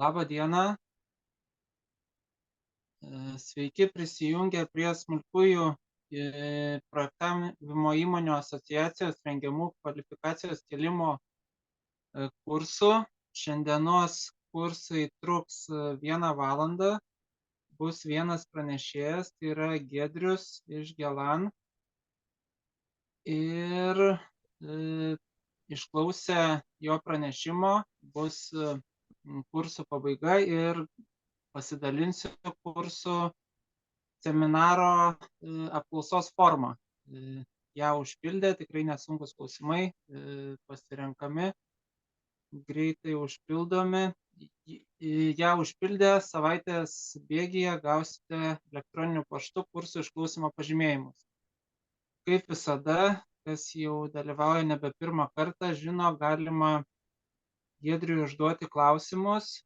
Labą dieną. Sveiki prisijungę prie smulkiųjų projektavimo įmonių asociacijos rengiamų kvalifikacijos kėlimo kursų. Šiandienos kursai truks 1 valandą. Bus vienas pranešėjas, tai yra Giedrius iš Gelan. Ir išklausę jo pranešimo bus kursų pabaiga ir pasidalinsiu kursų seminaro apklausos formą. Ją užpildė, tikrai nesunkus klausimai, pasirenkami, greitai užpildomi. Ją užpildę savaitės bėgyje gausite elektroniniu paštu kursų išklausimo pažymėjimus. Kaip visada, kas jau dalyvauja nebe pirmą kartą, žino, galima Giedriui užduoti klausimus.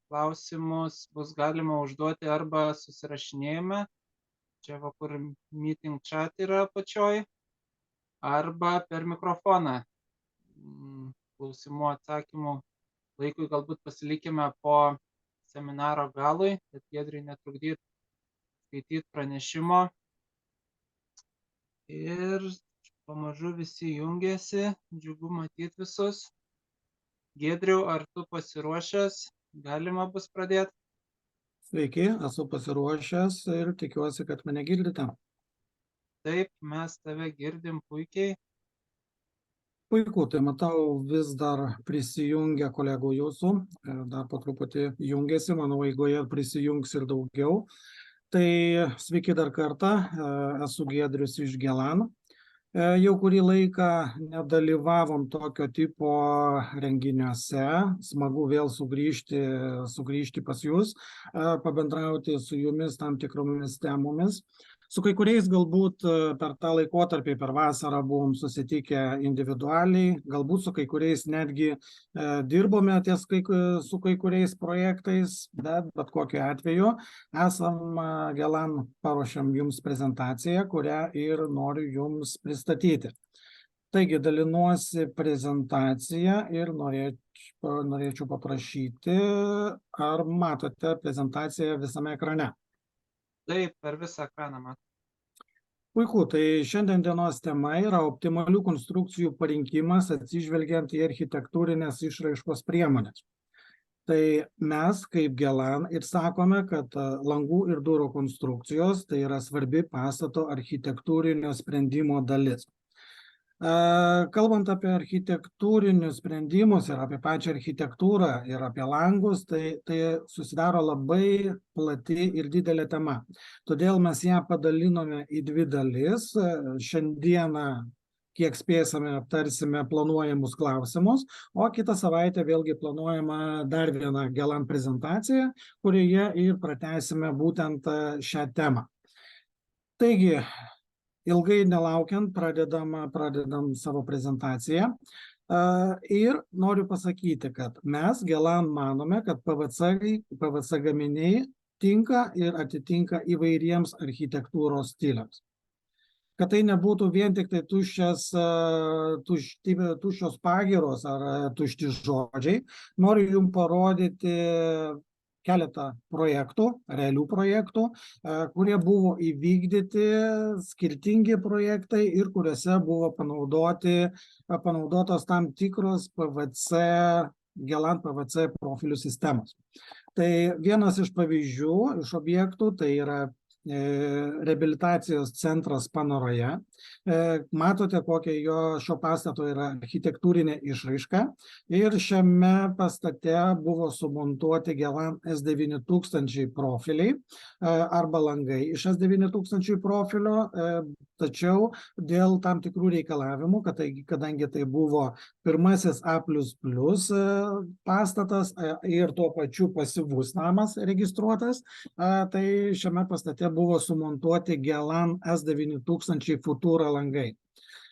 Klausimus bus galima užduoti arba susirašinėjime, čia va kur meeting chat yra apačioj, arba per mikrofoną. Klausimų atsakymų laikui galbūt pasilikime po seminaro galui, kad Giedriui netrukdyt skaityti pranešimo. Ir pamažu visi jungiasi, džiugu matyti visus. Giedriau, ar tu pasiruošęs? Galima bus pradėti. Sveiki, esu pasiruošęs ir tikiuosi, kad mane girdite. Taip, mes tave girdim puikiai. Puiku, tai matau vis dar prisijungia kolegų jūsų, dar po truputį jungiasi, manau, eigoje prisijungs ir daugiau. Tai sveiki dar kartą, esu Giedrius iš Gelan. Jau kurį laiką nedalyvavom tokio tipo renginiuose, smagu vėl sugrįžti pas jūs, pabendrauti su jumis tam tikromis temomis. Su kai kuriais galbūt per tą laikotarpį, per vasarą buvom susitikę individualiai, galbūt su kai kuriais netgi dirbome su kai kuriais projektais, bet kokiu atveju esam Gelan paruošėm jums prezentaciją, kurią ir noriu jums pristatyti. Taigi dalinuosi prezentaciją ir norėčiau paprašyti, ar matote prezentaciją visame ekrane? Taip, per visą ekraną matau. Puiku, tai šiandien dienos tema yra optimalių konstrukcijų parinkimas atsižvelgiant į architektūrinės išraiškos priemonės. Tai mes kaip Gelan ir sakome, kad langų ir durų konstrukcijos tai yra svarbi pastato architektūrinio sprendimo dalis. Kalbant apie architektūrinius sprendimus ir apie pačią architektūrą ir apie langus, tai susidaro labai plati ir didelė tema. Todėl mes ją padalinome į 2 dalis. Šiandieną, kiek spėsime, aptarsime planuojamus klausimus, o kitą savaitę vėlgi planuojama dar viena Gelan prezentacija, kurioje ir pratęsime būtent šią temą. Taigi, ilgai nelaukiant, pradedam savo prezentaciją ir noriu pasakyti, kad mes Gelan manome, kad PVC gaminiai tinka ir atitinka įvairiems architektūros stiliams. Kad tai nebūtų vien tik tai tuščios pagyros ar tušti žodžiai, noriu jums parodyti keletą projektų, realių projektų, kurie buvo įvykdyti, skirtingi projektai ir kuriuose buvo panaudotos tam tikros Gelan PVC profilių sistemos. Tai vienas iš pavyzdžių, iš objektų, tai yra reabilitacijos centras Panoroje. Matote, kokia šio pastato yra architektūrinė išraiška. Ir šiame pastate buvo sumontuoti Gelan S9000 profiliai arba langai iš S9000 profilio, tačiau dėl tam tikrų reikalavimų, kadangi tai buvo pirmasis A++ pastatas ir tuo pačiu pasyvus namas registruotas, tai šiame pastate buvo sumontuoti Gelan S9000 Futura langai.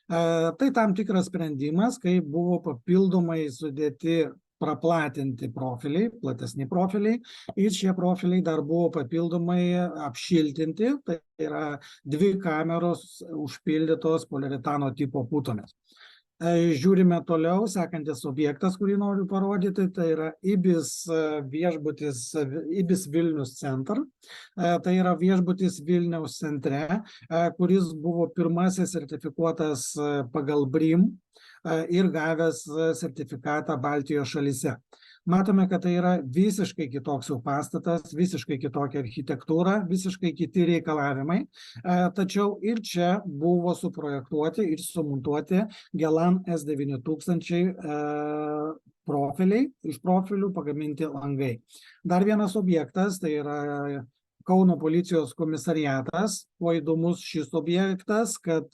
Tai tam tikras sprendimas, kai buvo papildomai sudėti praplatinti profiliai, platesni profiliai, ir šie profiliai dar buvo papildomai apšiltinti, tai yra 2 kameros užpildytos poliuretano tipo putomis. Žiūrime toliau, sekantis objektas, kurį noriu parodyti, tai yra Ibis viešbutis, Ibis Vilnius Center. Tai yra viešbutis Vilniaus centre, kuris buvo pirmasis sertifikuotas pagal BREEAM ir gavęs sertifikatą Baltijos šalyse. Matome, kad tai yra visiškai kitoks jau pastatas, visiškai kitokia architektūra, visiškai kiti reikalavimai, tačiau ir čia buvo suprojektuoti ir sumontuoti Gelan S9000 profiliai, iš profilių pagaminti langai. Dar vienas objektas, tai yra Kauno policijos komisariatas. Kuo įdomus šis objektas, kad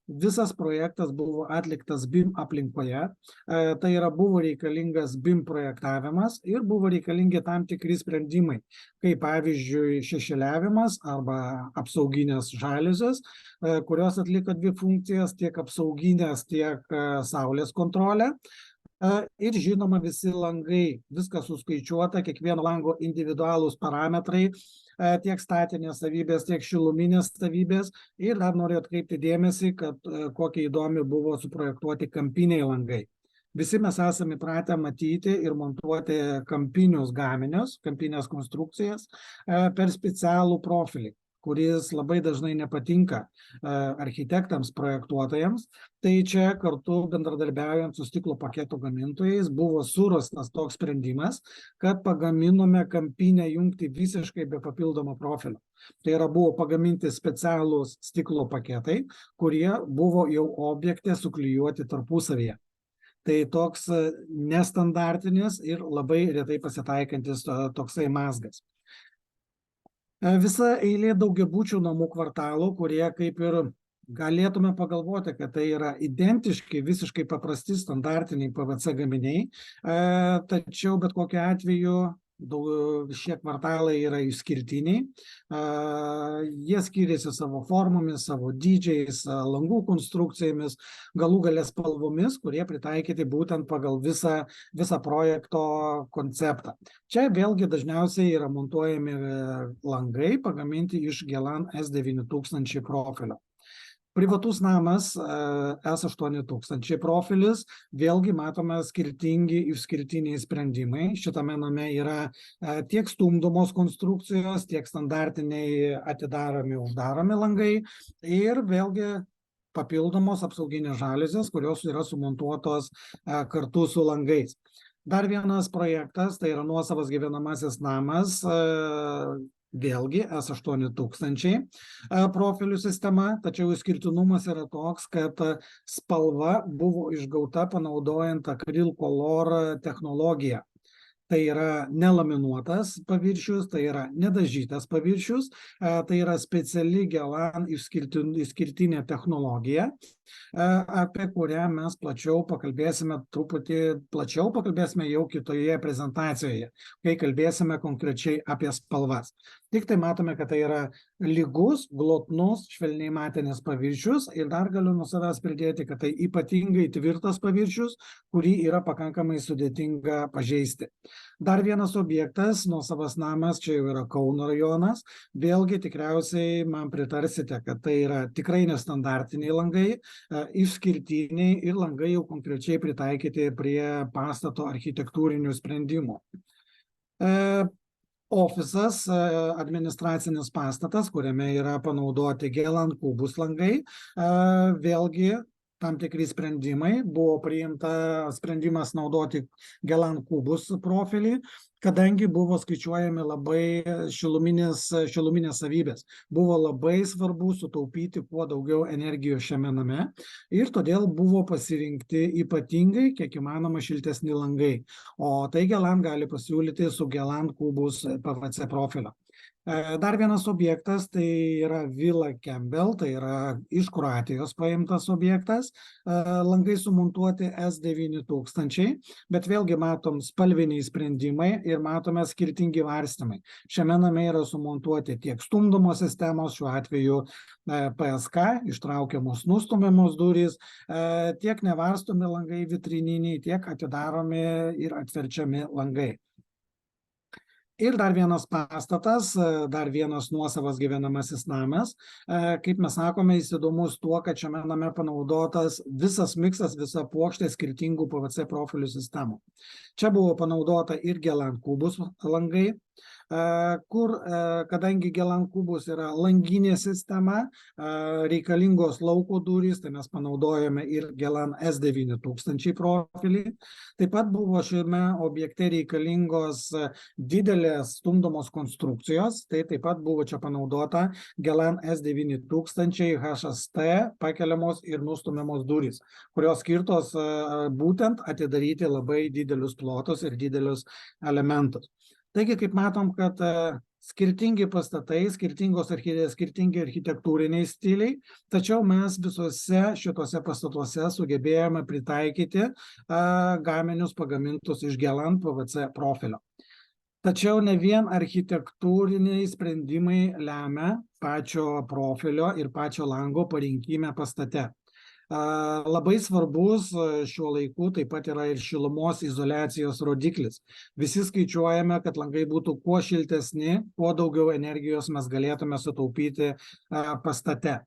visas projektas buvo atliktas BIM aplinkoje, tai yra buvo reikalingas BIM projektavimas ir buvo reikalingi tam tikri sprendimai, kaip pavyzdžiui šešėliavimas arba apsauginės žaliuzės, kurios atliko dvi funkcijas, tiek apsauginės, tiek saulės kontrolę. Ir žinoma visi langai, viskas suskaičiuota, kiekvieno lango individualūs parametrai, tiek statinės savybės, tiek šiluminės savybės. Ir dar noriu atkreipti dėmesį, kad kokie įdomi buvo suprojektuoti kampiniai langai. Visi mes esame įpratę matyti ir montuoti kampinius gaminius, kampinės konstrukcijas per specialų profilį, kuris labai dažnai nepatinka architektams, projektuotojams. Tai čia kartu bendradarbiaujant su stiklo paketų gamintojais buvo surastas toks sprendimas, kad pagaminome kampinę jungtį visiškai be papildomo profilio. Tai yra buvo pagaminti specialūs stiklo paketai, kurie buvo jau objekte suklijuoti tarpusavyje. Tai toks nestandartinis ir labai retai pasitaikantis toksai mazgas. Visa eilė daugiabučių namų kvartalų, kurie kaip ir galėtume pagalvoti, kad tai yra identiški, visiškai paprasti standartiniai PVC gaminiai, tačiau bet kokiu atveju šie kvartalai yra išskirtiniai. Jie skiriasi savo formomis, savo dydžiais, langų konstrukcijomis, galų gale spalvomis, kurie pritaikyti būtent pagal visą projekto konceptą. Čia vėlgi dažniausiai yra montuojami langai pagaminti iš Gelan S9000 profilio. Privatus namas S8000 profilis, vėlgi matome skirtingi išskirtiniai sprendimai. Šitame name yra tiek stumdomos konstrukcijos, tiek standartiniai atidaromi, uždaromi langai ir vėlgi papildomos apsauginės žaliuzės, kurios yra sumontuotos kartu su langais. Dar vienas projektas, tai yra nuosavas gyvenamasis namas, vėlgi S8000 profilių sistema, tačiau išskirtinumas yra toks, kad spalva buvo išgauta panaudojant Acryl Color technologiją. Tai yra nelaminuotas paviršius, tai yra nedažytas paviršius, tai yra speciali Gelan išskirtinė technologija, apie kurią mes truputį plačiau pakalbėsime jau kitoje prezentacijoje, kai kalbėsime konkrečiai apie spalvas. Tik tai matome, kad tai yra lygus, glotnus, švelniai matinis paviršius ir dar galiu nuo savęs pridėti, kad tai ypatingai tvirtas paviršius, kurį yra pakankamai sudėtinga pažeisti. Dar vienas objektas, nuosavas namas, čia jau yra Kauno rajonas. Vėlgi tikriausiai man pritarsite, kad tai yra tikrai nestandartiniai langai, išskirtiniai ir langai jau konkrečiai pritaikyti prie pastato architektūrinių sprendimų. Ofisas, administracinis pastatas, kuriame yra panaudoti Gelan Kubus langai, vėlgi tam tikri sprendimai, buvo priimta sprendimas naudoti Gelan Kubus profilį, kadangi buvo skaičiuojami labai šiluminės savybės. Buvo labai svarbu sutaupyti kuo daugiau energijos šiame name ir todėl buvo pasirinkti ypatingai, kiek įmanoma, šiltesni langai. O tai Gelan gali pasiūlyti su Gelan Kubus PVC profilio. Dar vienas objektas, tai yra Villa Campbell, tai yra iš Kroatijos paimtas objektas, langai sumontuoti S9000, bet vėlgi matom spalviniai sprendimai ir matome skirtingi varstymai. Šiame name yra sumontuoti tiek stumdomos sistemos, šiuo atveju PSK, ištraukiamos nustumiamos durys, tiek nevarstomi langai vitrininiai, tiek atidaromi ir atverčiami langai. Ir dar vienas pastatas, dar vienas nuosavas gyvenamasis namas. Kaip mes sakome, jis įdomus tuo, kad šiame name panaudotas visas miksas, visa puokštė skirtingų PVC profilių sistemų. Čia buvo panaudota ir Gelan Kubus langai, kur, kadangi Gelan Kubus yra langinė sistema, reikalingos lauko durys, tai mes panaudojame ir Gelan S9000 profilį. Taip pat buvo šiame objekte reikalingos didelės stumdomos konstrukcijos, tai taip pat buvo čia panaudota Gelan S9000 HST pakeliamos ir nustumiamos durys, kurios skirtos būtent atidaryti labai didelius plotus ir didelius elementus. Taigi, kaip matom, kad skirtingi pastatai, skirtingi architektūriniai stiliai, tačiau mes visose šitose pastatuose sugebėjome pritaikyti gaminius pagamintus iš Gelan PVC profilio. Tačiau ne vien architektūriniai sprendimai lemia pačio profilio ir pačio lango parinkime pastate. Labai svarbus šiuo laiku taip pat yra ir šilumos izoliacijos rodiklis. Visi skaičiuojame, kad langai būtų kuo šiltesni, kuo daugiau energijos mes galėtume sutaupyti pastate.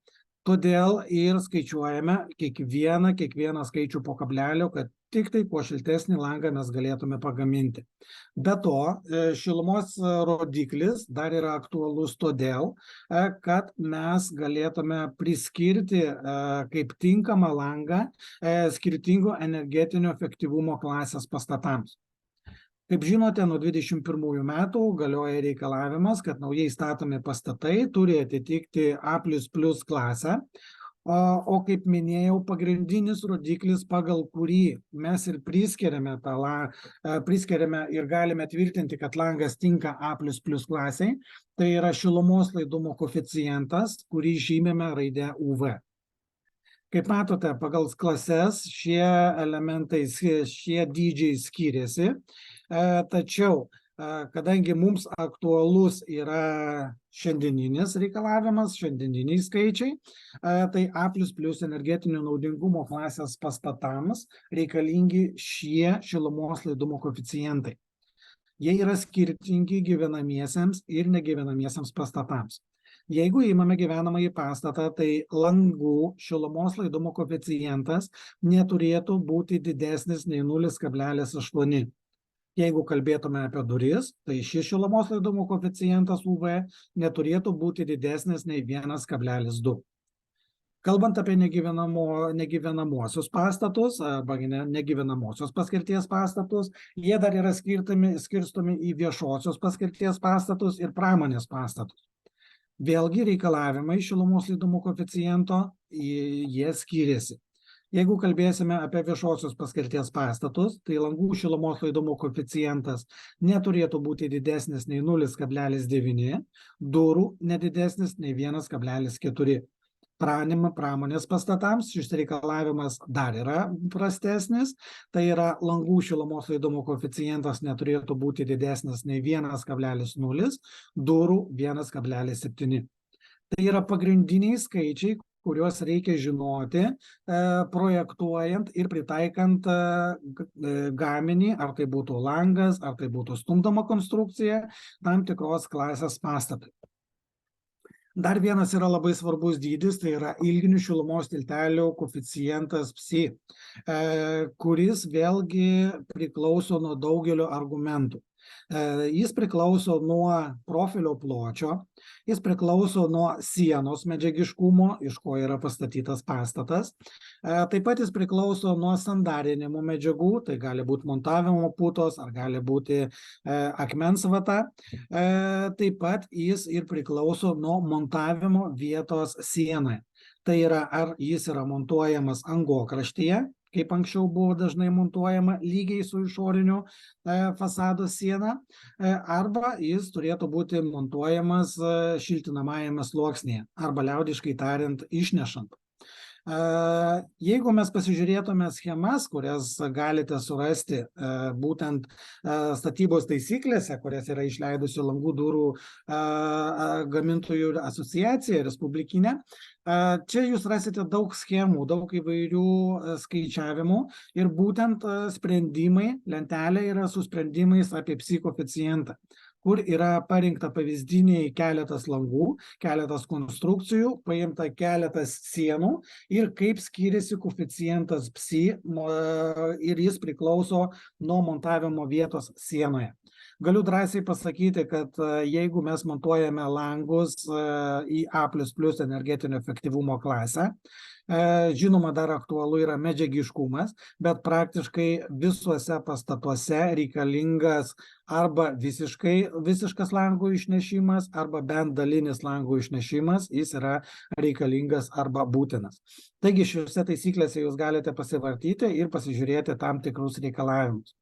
Todėl ir skaičiuojame kiekvieną skaičių po kablelio, kad tik tai kuo šiltesnį langą mes galėtume pagaminti. Be to, šilumos rodiklis dar yra aktualus todėl, kad mes galėtume priskirti kaip tinkamą langą skirtingo energetinio efektyvumo klasės pastatams. Kaip žinote, nuo 2021 metų galioja reikalavimas, kad naujai statomi pastatai turi atitikti A++ klasę, o kaip minėjau, pagrindinis rodiklis, pagal kurį mes ir priskiriame ir galime tvirtinti, kad langas tinka A++ klasiai, tai yra šilumos laidumo koeficientas, kurį žymime raide UV. Kaip matote, pagal klases šie elementai, šie dydžiai skiriasi, tačiau kadangi mums aktualus yra šiandieninis reikalavimas, šiandieniniai skaičiai, tai A++ energetinio naudingumo klasės pastatams reikalingi šie šilumos laidumo koeficientai. Jie yra skirtingi gyvenamiesiems ir negyvenamiesiems pastatams. Jeigu įmame gyvenamąjį pastatą, tai langų šilumos laidumo koeficientas neturėtų būti didesnis nei 0,8. Jeigu kalbėtume apie duris, tai šis šilumos laidumo koeficientas UV neturėtų būti didesnis nei 1,2. Kalbant apie negyvenamuosius pastatus arba negyvenamosios paskirties pastatus, jie dar yra skirstomi į viešosios paskirties pastatus ir pramonės pastatus. Vėlgi reikalavimai šilumos laidumo koeficiento, jie skiriasi. Jeigu kalbėsime apie viešosios paskirties pastatus, tai langų šilumos laidumo koeficientas neturėtų būti didesnis nei 0,9, durų nedidesnis nei 1,4. Pramonės pastatams šis reikalavimas dar yra prastesnis, tai yra langų šilumos laidumo koeficientas neturėtų būti didesnis nei 1,0, durų 1,7. Tai yra pagrindiniai skaičiai, kuriuos reikia žinoti, projektuojant ir pritaikant gaminį, ar tai būtų langas, ar tai būtų stumdoma konstrukcija, tam tikros klasės pastatui. Dar vienas yra labai svarbus dydis, tai yra ilginių šilumos tiltelio koeficientas psi, kuris vėlgi priklauso nuo daugelio argumentų. Jis priklauso nuo profilio pločio, jis priklauso nuo sienos medžiagiškumo, iš ko yra pastatytas pastatas. Taip pat jis priklauso nuo sandarinimo medžiagų, tai gali būti montavimo putos ar gali būti akmens vata. Taip pat jis ir priklauso nuo montavimo vietos sienai. Tai yra, ar jis yra montuojamas angokraštyje, kaip anksčiau buvo dažnai montuojama lygiai su išoriniu fasado siena, arba jis turėtų būti montuojamas šiltinamajame sluoksnyje, arba liaudiškai tariant išnešant. Jeigu mes pasižiūrėtume schemas, kurias galite surasti būtent statybos taisyklėse, kurias yra išleidusi Langų durų gamintojų asociacija respublikinė, čia jūs rasite daug schemų, daug įvairių skaičiavimų ir būtent sprendimai, lentelė yra su sprendimais apie psi koeficientą, kur yra parinkta pavyzdiniai keletas langų, keletas konstrukcijų, paimta keletas sienų ir kaip skiriasi koeficientas psi ir jis priklauso nuo montavimo vietos sienoje. Galiu drąsiai pasakyti, kad jeigu mes montuojame langus į A++ energetinio efektyvumo klasę, žinoma, dar aktualu yra medžiagiškumas, bet praktiškai visuose pastatuose reikalingas arba visiškas langų išnešimas, arba bent dalinis langų išnešimas, jis yra reikalingas arba būtinas. Taigi šiuose taisyklėse jūs galite pasivartyti ir pasižiūrėti tam tikrus reikalavimus.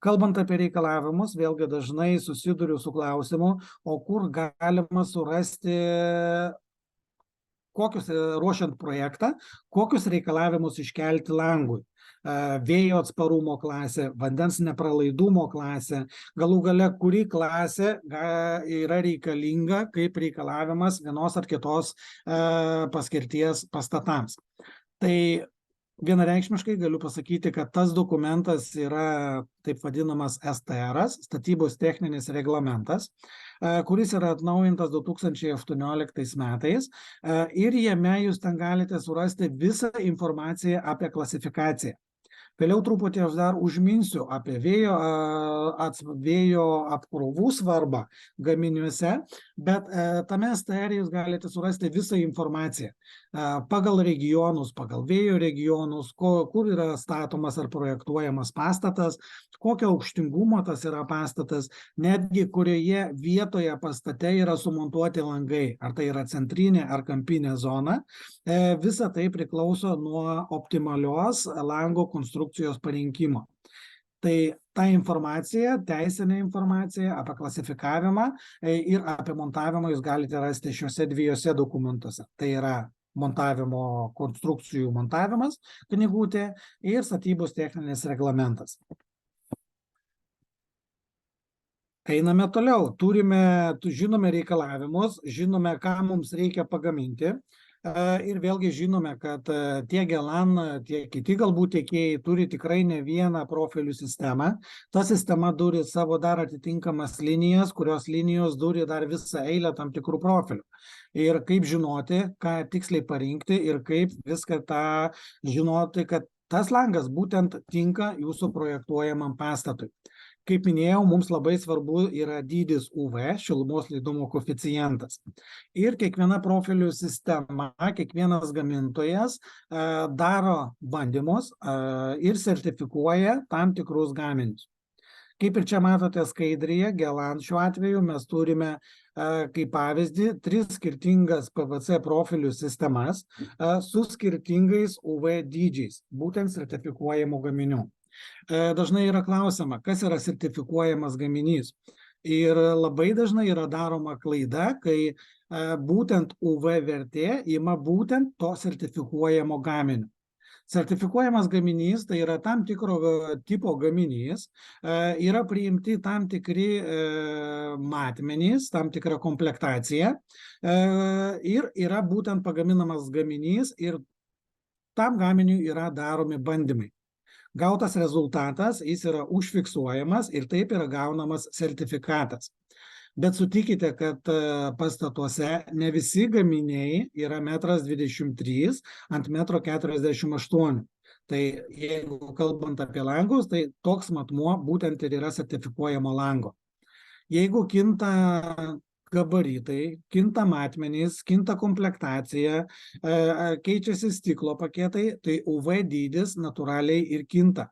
Kalbant apie reikalavimus, vėlgi dažnai susiduriu su klausimu, o kur galima surasti, ruošiant projektą, kokius reikalavimus iškelti langui. Vėjo atsparumo klasė, vandens nepralaidumo klasė, galų gale, kuri klasė yra reikalinga kaip reikalavimas vienos ar kitos paskirties pastatams. Tai vienareikšmiškai galiu pasakyti, kad tas dokumentas yra taip vadinamas STR-as, statybos techninis reglamentas, kuris yra atnaujintas 2018 metais ir jame jūs ten galite surasti visą informaciją apie klasifikaciją. Vėliau truputį aš dar užminsiu apie vėjo apkrovų svarbą gaminiuose, bet tame STR jūs galite surasti visą informaciją pagal regionus, pagal vėjo regionus, kur yra statomas ar projektuojamas pastatas, kokio aukštingumo tas yra pastatas, netgi kurioje vietoje pastate yra sumontuoti langai, ar tai yra centrinė ar kampinė zona. Visa tai priklauso nuo optimalios lango konstrukcijos parinkimo. Tai ta informacija, teisinė informacija apie klasifikavimą ir apie montavimą jūs galite rasti šiuose dviejose dokumentuose. Tai yra montavimo konstrukcijų montavimas, knygutė ir statybos techninis reglamentas. Einame toliau. Žinome reikalavimus, žinome, ką mums reikia pagaminti. Ir vėlgi žinome, kad tiek Gelan, tiek kiti galbūt tiekėjai turi tikrai ne vieną profilių sistemą. Ta sistema turi savo dar atitinkamas linijas, kurios linijos turi dar visą eilę tam tikrų profilių. Ir kaip žinoti, ką tiksliai parinkti ir kaip viską tą žinoti, kad tas langas būtent tinka jūsų projektuojamam pastatui. Kaip minėjau, mums labai svarbu yra dydis UV, šilumos laidumo koeficientas. Ir kiekviena profilių sistema, kiekvienas gamintojas daro bandymus ir sertifikuoja tam tikrus gaminius. Kaip ir čia matote skaidrėje, Gelan šiuo atveju mes turime kaip pavyzdį 3 skirtingas PVC profilių sistemas su skirtingais UV dydžiais, būtent sertifikuojamų gaminių. Dažnai yra klausima, kas yra sertifikuojamas gaminys. Ir labai dažnai yra daroma klaida, kai būtent UV vertė ima būtent to sertifikuojamo gaminio. Sertifikuojamas gaminys tai yra tam tikro tipo gaminys, yra priimti tam tikri matmenys, tam tikra komplektacija ir yra būtent pagaminamas gaminys ir tam gaminiui yra daromi bandymai. Gautas rezultatas, jis yra užfiksuojamas ir taip yra gaunamas sertifikatas. Bet sutikite, kad pastatuose ne visi gaminiai yra 1,23 ant 1,48 m. Tai jeigu kalbant apie langus, tai toks matmuo būtent ir yra sertifikuojamo lango. Jeigu kinta gabaritai, kinta matmenys, kinta komplektacija, keičiasi stiklo paketai, tai UV dydis natūraliai ir kinta.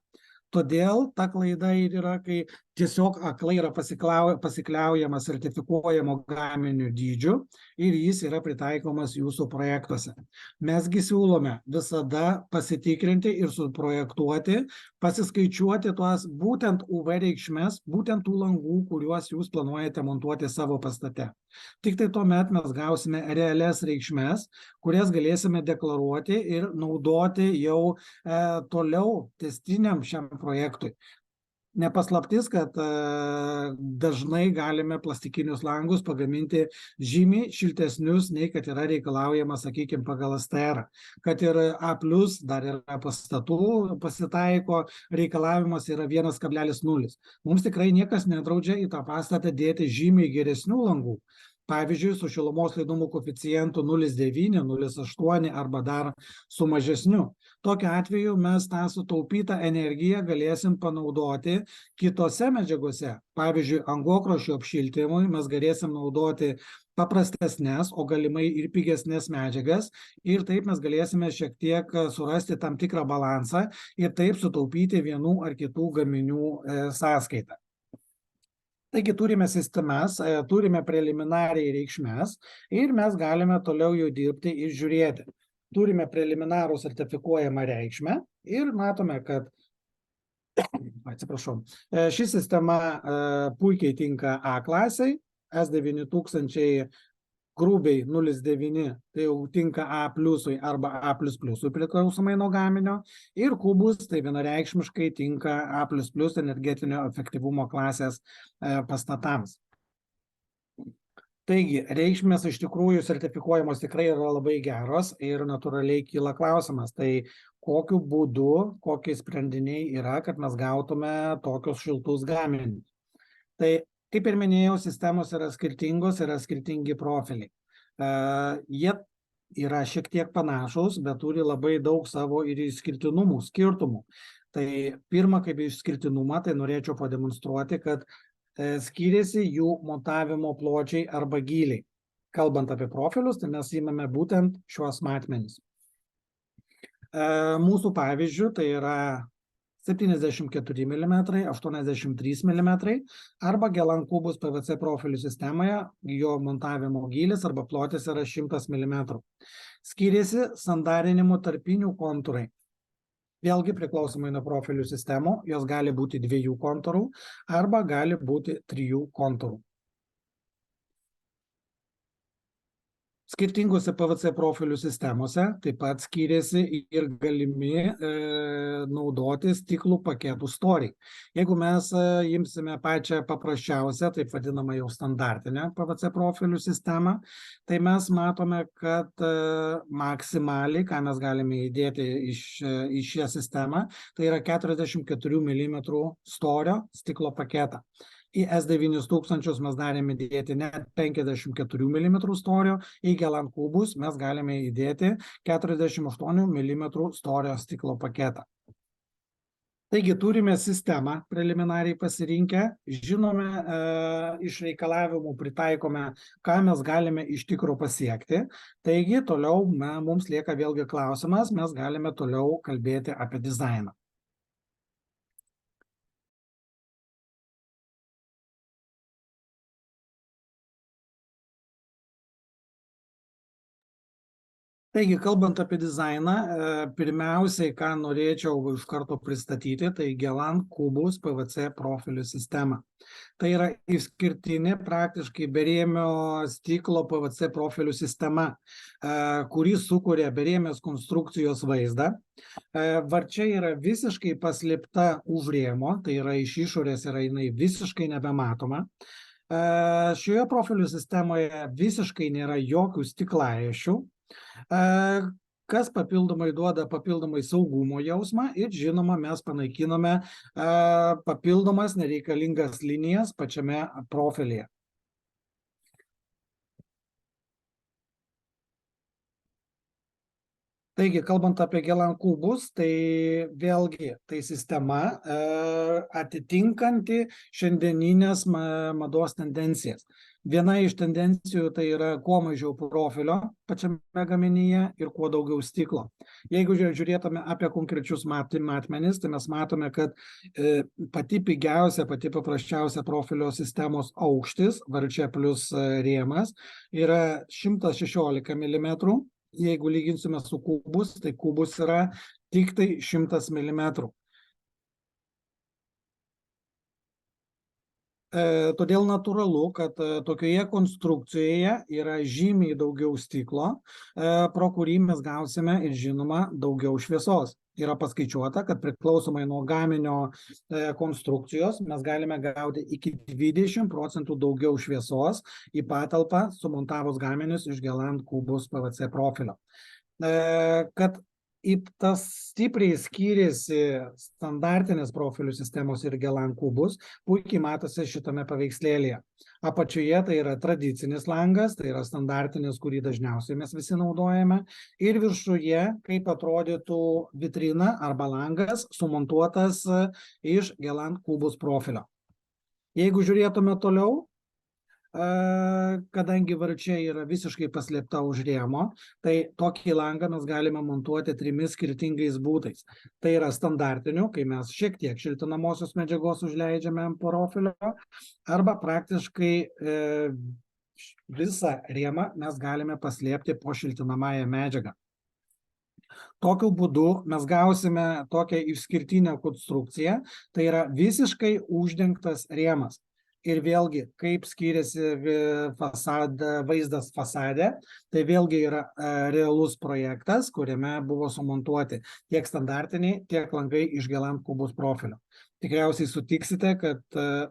Todėl ta klaida ir yra, kai tiesiog aklai yra pasikliaujama sertifikuojamo gaminio dydžiu ir jis yra pritaikomas jūsų projektuose. Mesgi siūlome visada pasitikrinti ir suprojektuoti, pasiskaičiuoti tuos būtent UV reikšmes, būtent tų langų, kuriuos jūs planuojate montuoti savo pastate. Tik tai tuomet mes gausime realias reikšmes, kurias galėsime deklaruoti ir naudoti jau toliau tęstiniam šiam projektui. Nepaslaptis, kad dažnai galime plastikinius langus pagaminti žymiai šiltesnius, nei kad yra reikalaujama, sakykime, pagal STR. Kad ir A+, dar yra pastatų pasitaiko, reikalavimas yra 1,0. Mums tikrai niekas nedraudžia į tą pastatą dėti žymiai geresnių langų. Pavyzdžiui, su šilumos laidumo koeficientu 0,9, 0,8 arba dar su mažesniu. Tokiu atveju mes tą sutaupytą energiją galėsim panaudoti kitose medžiagose. Pavyzdžiui, angokrošio apšiltimui mes galėsim naudoti paprastesnės, o galimai ir pigesnės medžiagas, ir taip mes galėsime šiek tiek surasti tam tikrą balansą ir taip sutaupyti vienų ar kitų gaminių sąskaitą. Taigi turime sistemas, turime preliminariai reikšmes ir mes galime toliau jau dirbti ir žiūrėti. Turime preliminarų sertifikuojamą reikšmę ir matome, kad, ši sistema puikiai tinka A klasiai, S9000 grubiai 0,9, tai jau tinka A pliusui arba A++ priklausomai nuo gaminio, ir kubus tai vienareikšmiškai tinka A++ energetinio efektyvumo klasės pastatams. Taigi, reikšmės iš tikrųjų sertifikuojamos tikrai yra labai geros ir natūraliai kyla klausimas, tai kokiu būdu, kokie sprendiniai yra, kad mes gautume tokius šiltus gaminius. Tai, kaip ir minėjau, sistemos yra skirtingos, yra skirtingi profiliai. Jie yra šiek tiek panašus, bet turi labai daug savo ir išskirtinumų, skirtumų. Tai pirma, kaip išskirtinumą, tai norėčiau pademonstruoti, kad skiriasi jų montavimo pločiai arba gyliai. Kalbant apie profilius, tai mes imame būtent šiuos matmenis. Mūsų pavyzdžių tai yra 74 mm, 83 mm arba Gelan kubus PVC profilių sistemoje, jo montavimo gylis arba plotis yra 100 mm. Skiriasi sandarinimo tarpinių kontūrai. Vėlgi priklausomai nuo profilių sistemų, jos gali būti 2 kontūrų arba gali būti 3 kontūrų. Skirtingose PVC profilių sistemose taip pat skiriasi ir galimi naudoti stiklų paketų storiai. Jeigu mes imsime pačią paprasčiausią, taip vadinamą jau standartinę PVC profilių sistemą, tai mes matome, kad maksimaliai, ką mes galime įdėti į šią sistemą, tai yra 44 mm storio stiklo paketą. Į S9000 mes galime įdėti net 54 mm storio, į Gelan kubus mes galime įdėti 48 mm storio stiklo paketą. Taigi turime sistemą preliminariai pasirinkę, žinome, iš reikalavimų pritaikome, ką mes galime iš tikrųjų pasiekti. Taigi toliau mums lieka vėlgi klausimas, mes galime toliau kalbėti apie dizainą. Taigi, kalbant apie dizainą, pirmiausiai, ką norėčiau iš karto pristatyti, tai Gelan kubus PVC profilių sistema. Tai yra išskirtinė praktiškai berėmio stiklo PVC profilių sistema, kuri sukuria berėmės konstrukcijos vaizdą. Varčia yra visiškai paslėpta už rėmo, tai yra iš išorės yra jinai visiškai nebematoma. Šioje profilių sistemoje visiškai nėra jokių stiklaišių, kas papildomai duoda papildomai saugumo jausmą ir žinoma mes panaikiname papildomas nereikalingas linijas pačiame profilyje. Taigi, kalbant apie Gelan kubus, tai vėlgi tai sistema atitinkanti šiandieninės mados tendencijas. Viena iš tendencijų tai yra kuo mažiau profilio pačiame gaminyje ir kuo daugiau stiklo. Jeigu žiūrėtume apie konkrečius matmenis, tai mes matome, kad pati pigiausia, pati paprasčiausia profilio sistemos aukštis, varčia plus rėmas, yra 116 mm. Jeigu lyginsime su kubus, tai kubus yra tik tai 100 mm. Todėl natūralu, kad tokioje konstrukcijoje yra žymiai daugiau stiklo, pro kurį mes gausime ir žinoma daugiau šviesos. Yra paskaičiuota, kad priklausomai nuo gaminio konstrukcijos mes galime gauti iki 20% daugiau šviesos į patalpą sumontavus gaminius iš Geland Kubus PVC profilio. Kad tas stipriai skyrėsi standartinės profilių sistemos ir Geland Kubus, puikiai matosi šitame paveikslėlyje. Apačioje tai yra tradicinis langas, tai yra standartinis, kurį dažniausiai mes visi naudojame, ir viršuje, kaip atrodytų vitrina arba langas, sumontuotas iš Geland Kubus profilio. Jeigu žiūrėtume toliau, kadangi varčia yra visiškai paslėpta už rėmo, tai tokį langą mes galime montuoti 3 skirtingais būdais. Tai yra standartiniu, kai mes šiek tiek šiltinamosios medžiagos užleidžiame ant profilio, arba praktiškai visą rėmą mes galime paslėpti po šiltinamąją medžiagą. Tokiu būdu mes gausime tokią išskirtinę konstrukciją, tai yra visiškai uždengtas rėmas. Ir vėlgi, kaip skiriasi vaizdas fasade, tai vėlgi yra realus projektas, kuriame buvo sumontuoti tiek standartiniai, tiek langai iš Geland Kubus profilio. Tikriausiai sutiksite, kad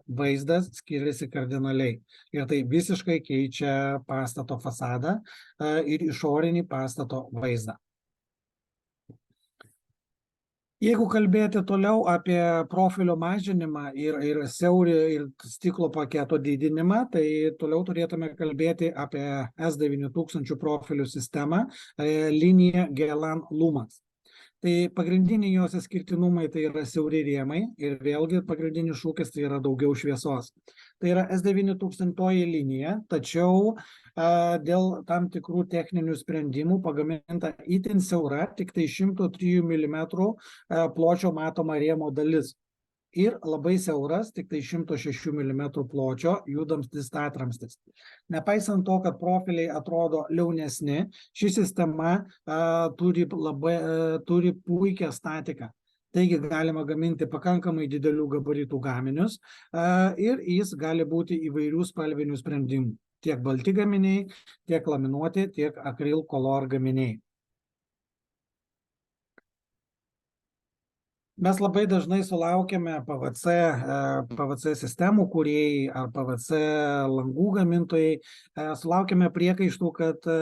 vaizdas skiriasi kardinaliai ir tai visiškai keičia pastato fasadą ir išorinį pastato vaizdą. Jeigu kalbėti toliau apie profilio mažinimą ir siaurį ir stiklo paketo didinimą, tai toliau turėtume kalbėti apie S9000 profilių sistemą, liniją Geland Lumax. Tai pagrindiniai jos išskirtinumai tai yra siauri rėmai ir vėlgi pagrindinis šūkis tai yra daugiau šviesos. Tai yra S9000 linija, tačiau dėl tam tikrų techninių sprendimų pagaminta itin siaura, tik tai 103 mm pločio matoma rėmo dalis. Ir labai siauras, tik tai 106 mm pločio judamstis statramstis. Nepaisant to, kad profiliai atrodo liaunesni, ši sistema turi puikią statiką. Taigi galima gaminti pakankamai didelių gabaritų gaminius ir jis gali būti įvairių spalvinių sprendimų. Tiek balti gaminiai, tiek laminuoti, tiek akril color gaminiai. Mes labai dažnai sulaukiame PVC sistemų kūrėjai ar PVC langų gamintojai, sulaukiame priekaištų, kad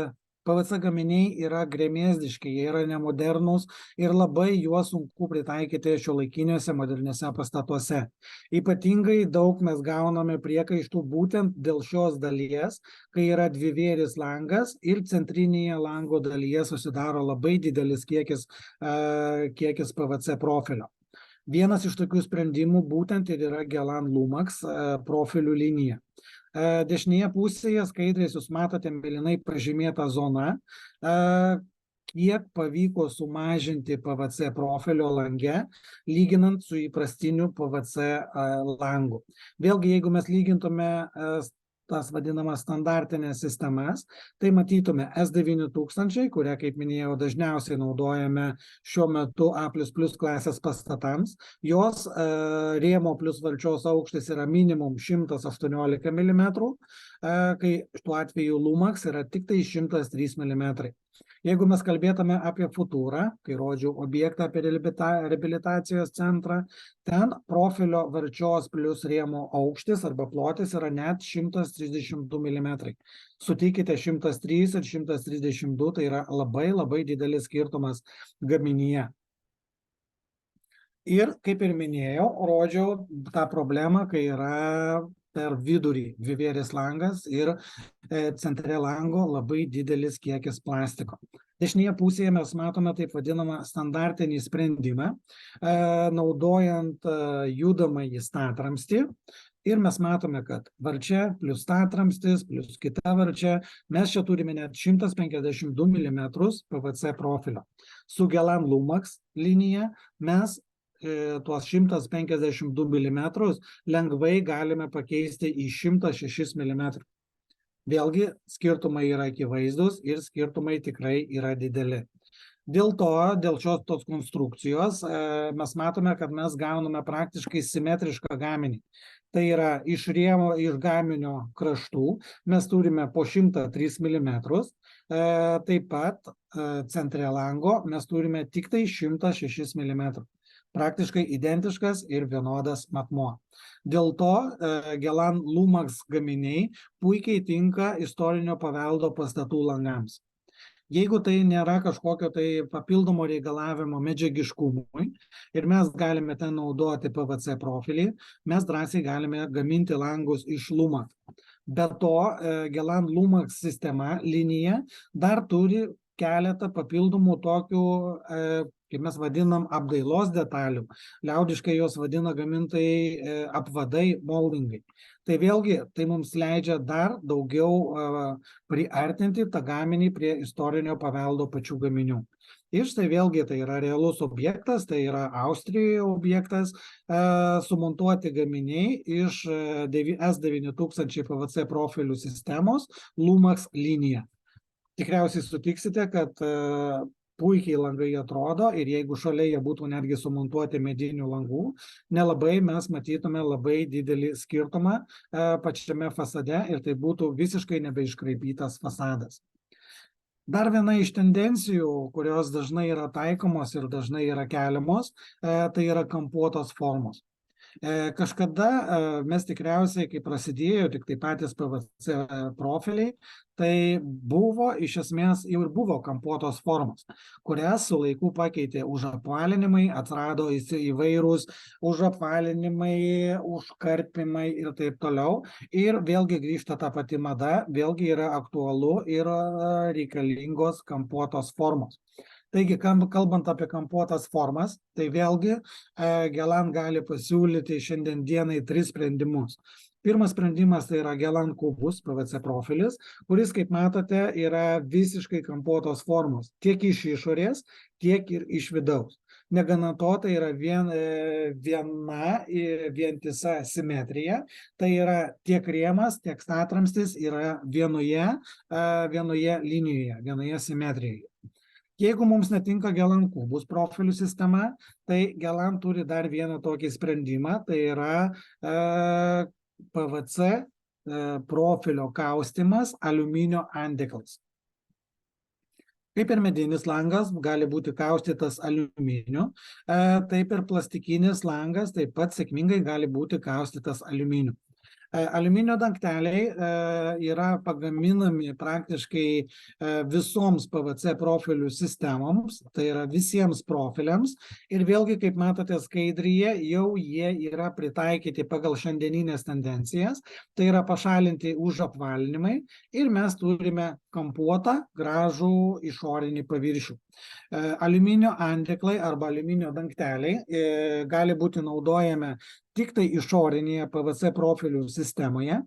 PVC gaminiai yra gremėzdiški, jie yra nemodernūs ir labai juos sunku pritaikyti šiuolaikiniuose moderniuose pastatuose. Ypatingai daug mes gauname priekaištų būtent dėl šios dalies, kai yra dvivėris langas ir centrinėje lango dalyje susidaro labai didelis kiekis PVC profilio. Vienas iš tokių sprendimų būtent ir yra Geland Lumax profilių linija. Dešinėje pusėje skaidrės jūs matote mėlynai pažymėtą zoną, kiek pavyko sumažinti PVC profilio lange, lyginant su įprastiniu PVC langu. Vėlgi, jeigu mes lygintume tas vadinamas standartinės sistemas, tai matytume S9000, kurią, kaip minėjau, dažniausiai naudojame šiuo metu A++ klasės pastatams. Jos rėmo plus valčios aukštis yra minimum 118 mm, kai tuo atveju Lumax yra tik tai 103 mm. Jeigu mes kalbėtume apie Futurą, kai rodžiau objektą apie reabilitacijos centrą, ten profilio varčios plus rėmo aukštis arba plotis yra net 132 mm. Sutikite 103 ir 132, tai yra labai didelis skirtumas gaminyje. Ir, kaip ir minėjau, rodžiau tą problemą, kai yra per vidurį dvivėris langas ir centre lango labai didelis kiekis plastiko. Dešinėje pusėje mes matome taip vadinamą standartinį sprendimą, naudojant judamąjį statramstį. Ir mes matome, kad varčia plus statramstis plus kita varčia, mes čia turime net 152 mm PVC profilio. Su Geland Lumax linija mes tuos 152 mm lengvai galime pakeisti į 106 mm. Vėlgi, skirtumai yra akivaizdus ir skirtumai tikrai yra dideli. Dėl to, dėl šios tos konstrukcijos, mes matome, kad mes gauname praktiškai simetrišką gaminį. Tai yra iš gaminio kraštų mes turime po 103 mm, taip pat centre lango mes turime tik tai 106 mm. Praktiškai identiškas ir vienodas matmuo. Dėl to Gelan Lumax gaminiai puikiai tinka istorinio paveldo pastatų langams. Jeigu tai nėra kažkokio tai papildomo reikalavimo medžiagiškumui ir mes galime ten naudoti PVC profilį, mes drąsiai galime gaminti langus iš Lumax. Be to, Gelan Lumax sistema, linija, dar turi keletą papildomų tokių, kaip mes vadinam, apdailos detalių. Liaudiškai jos vadina gamintojai apvadai, moldingai. Tai vėlgi, tai mums leidžia dar daugiau priartinti tą gaminį prie istorinio paveldo pačių gaminių. Ir štai vėlgi tai yra realus objektas, tai yra Austrijoje objektas, sumontuoti gaminiai iš S9000 PVC profilių sistemos Lumax linija. Tikriausiai sutiksite, kad puikiai langai atrodo ir jeigu šalia jie būtų netgi sumontuoti medinių langų, nelabai mes matytume labai didelį skirtumą pačiame fasade ir tai būtų visiškai nebeiškraipytas fasadas. Dar viena iš tendencijų, kurios dažnai yra taikomos ir dažnai yra keliamos, tai yra kampuotos formos. Kažkada mes tikriausiai, kai prasidėjo tik tai patys PVC profiliai, tai buvo iš esmės jau ir buvo kampuotos formos, kurias su laiku pakeitė užapvalinimai, atsirado įvairūs užapvalinimai, užkarpimai ir taip toliau. Ir vėlgi grįžta ta pati mada, vėlgi yra aktualu ir reikalingos kampuotos formos. Taigi, kalbant apie kampuotas formas, tai vėlgi Gelan gali pasiūlyti šiandien dienai 3 sprendimus. Pirmas sprendimas tai yra Gelan kubus, PVC profilis, kuris, kaip matote, yra visiškai kampuotos formos, tiek iš išorės, tiek ir iš vidaus. Negana to, tai yra viena vientisa simetrija, tai yra tiek rėmas, tiek statramstis yra vienoje linijoje, vienoje simetrijoje. Jeigu mums netinka Gelan kubus profilių sistema, tai Gelan turi dar vieną tokį sprendimą, tai yra PVC profilio kaustymas aliuminio andeklis. Kaip ir medinis langas gali būti kaustytas aliuminiu, taip ir plastikinis langas taip pat sėkmingai gali būti kaustytas aliuminiu. Aliuminio dangteliai yra pagaminami praktiškai visoms PVC profilių sistemoms, tai yra visiems profiliams. Ir vėlgi, kaip matote skaidryje, jau jie yra pritaikyti pagal šiandieninės tendencijas, tai yra pašalinti užapvalinimai ir mes turime kampuotą, gražų išorinį paviršių. Aliuminio andeklai arba aliuminio dangteliai gali būti naudojami tik tai išorinėje PVC profilių sistemoje.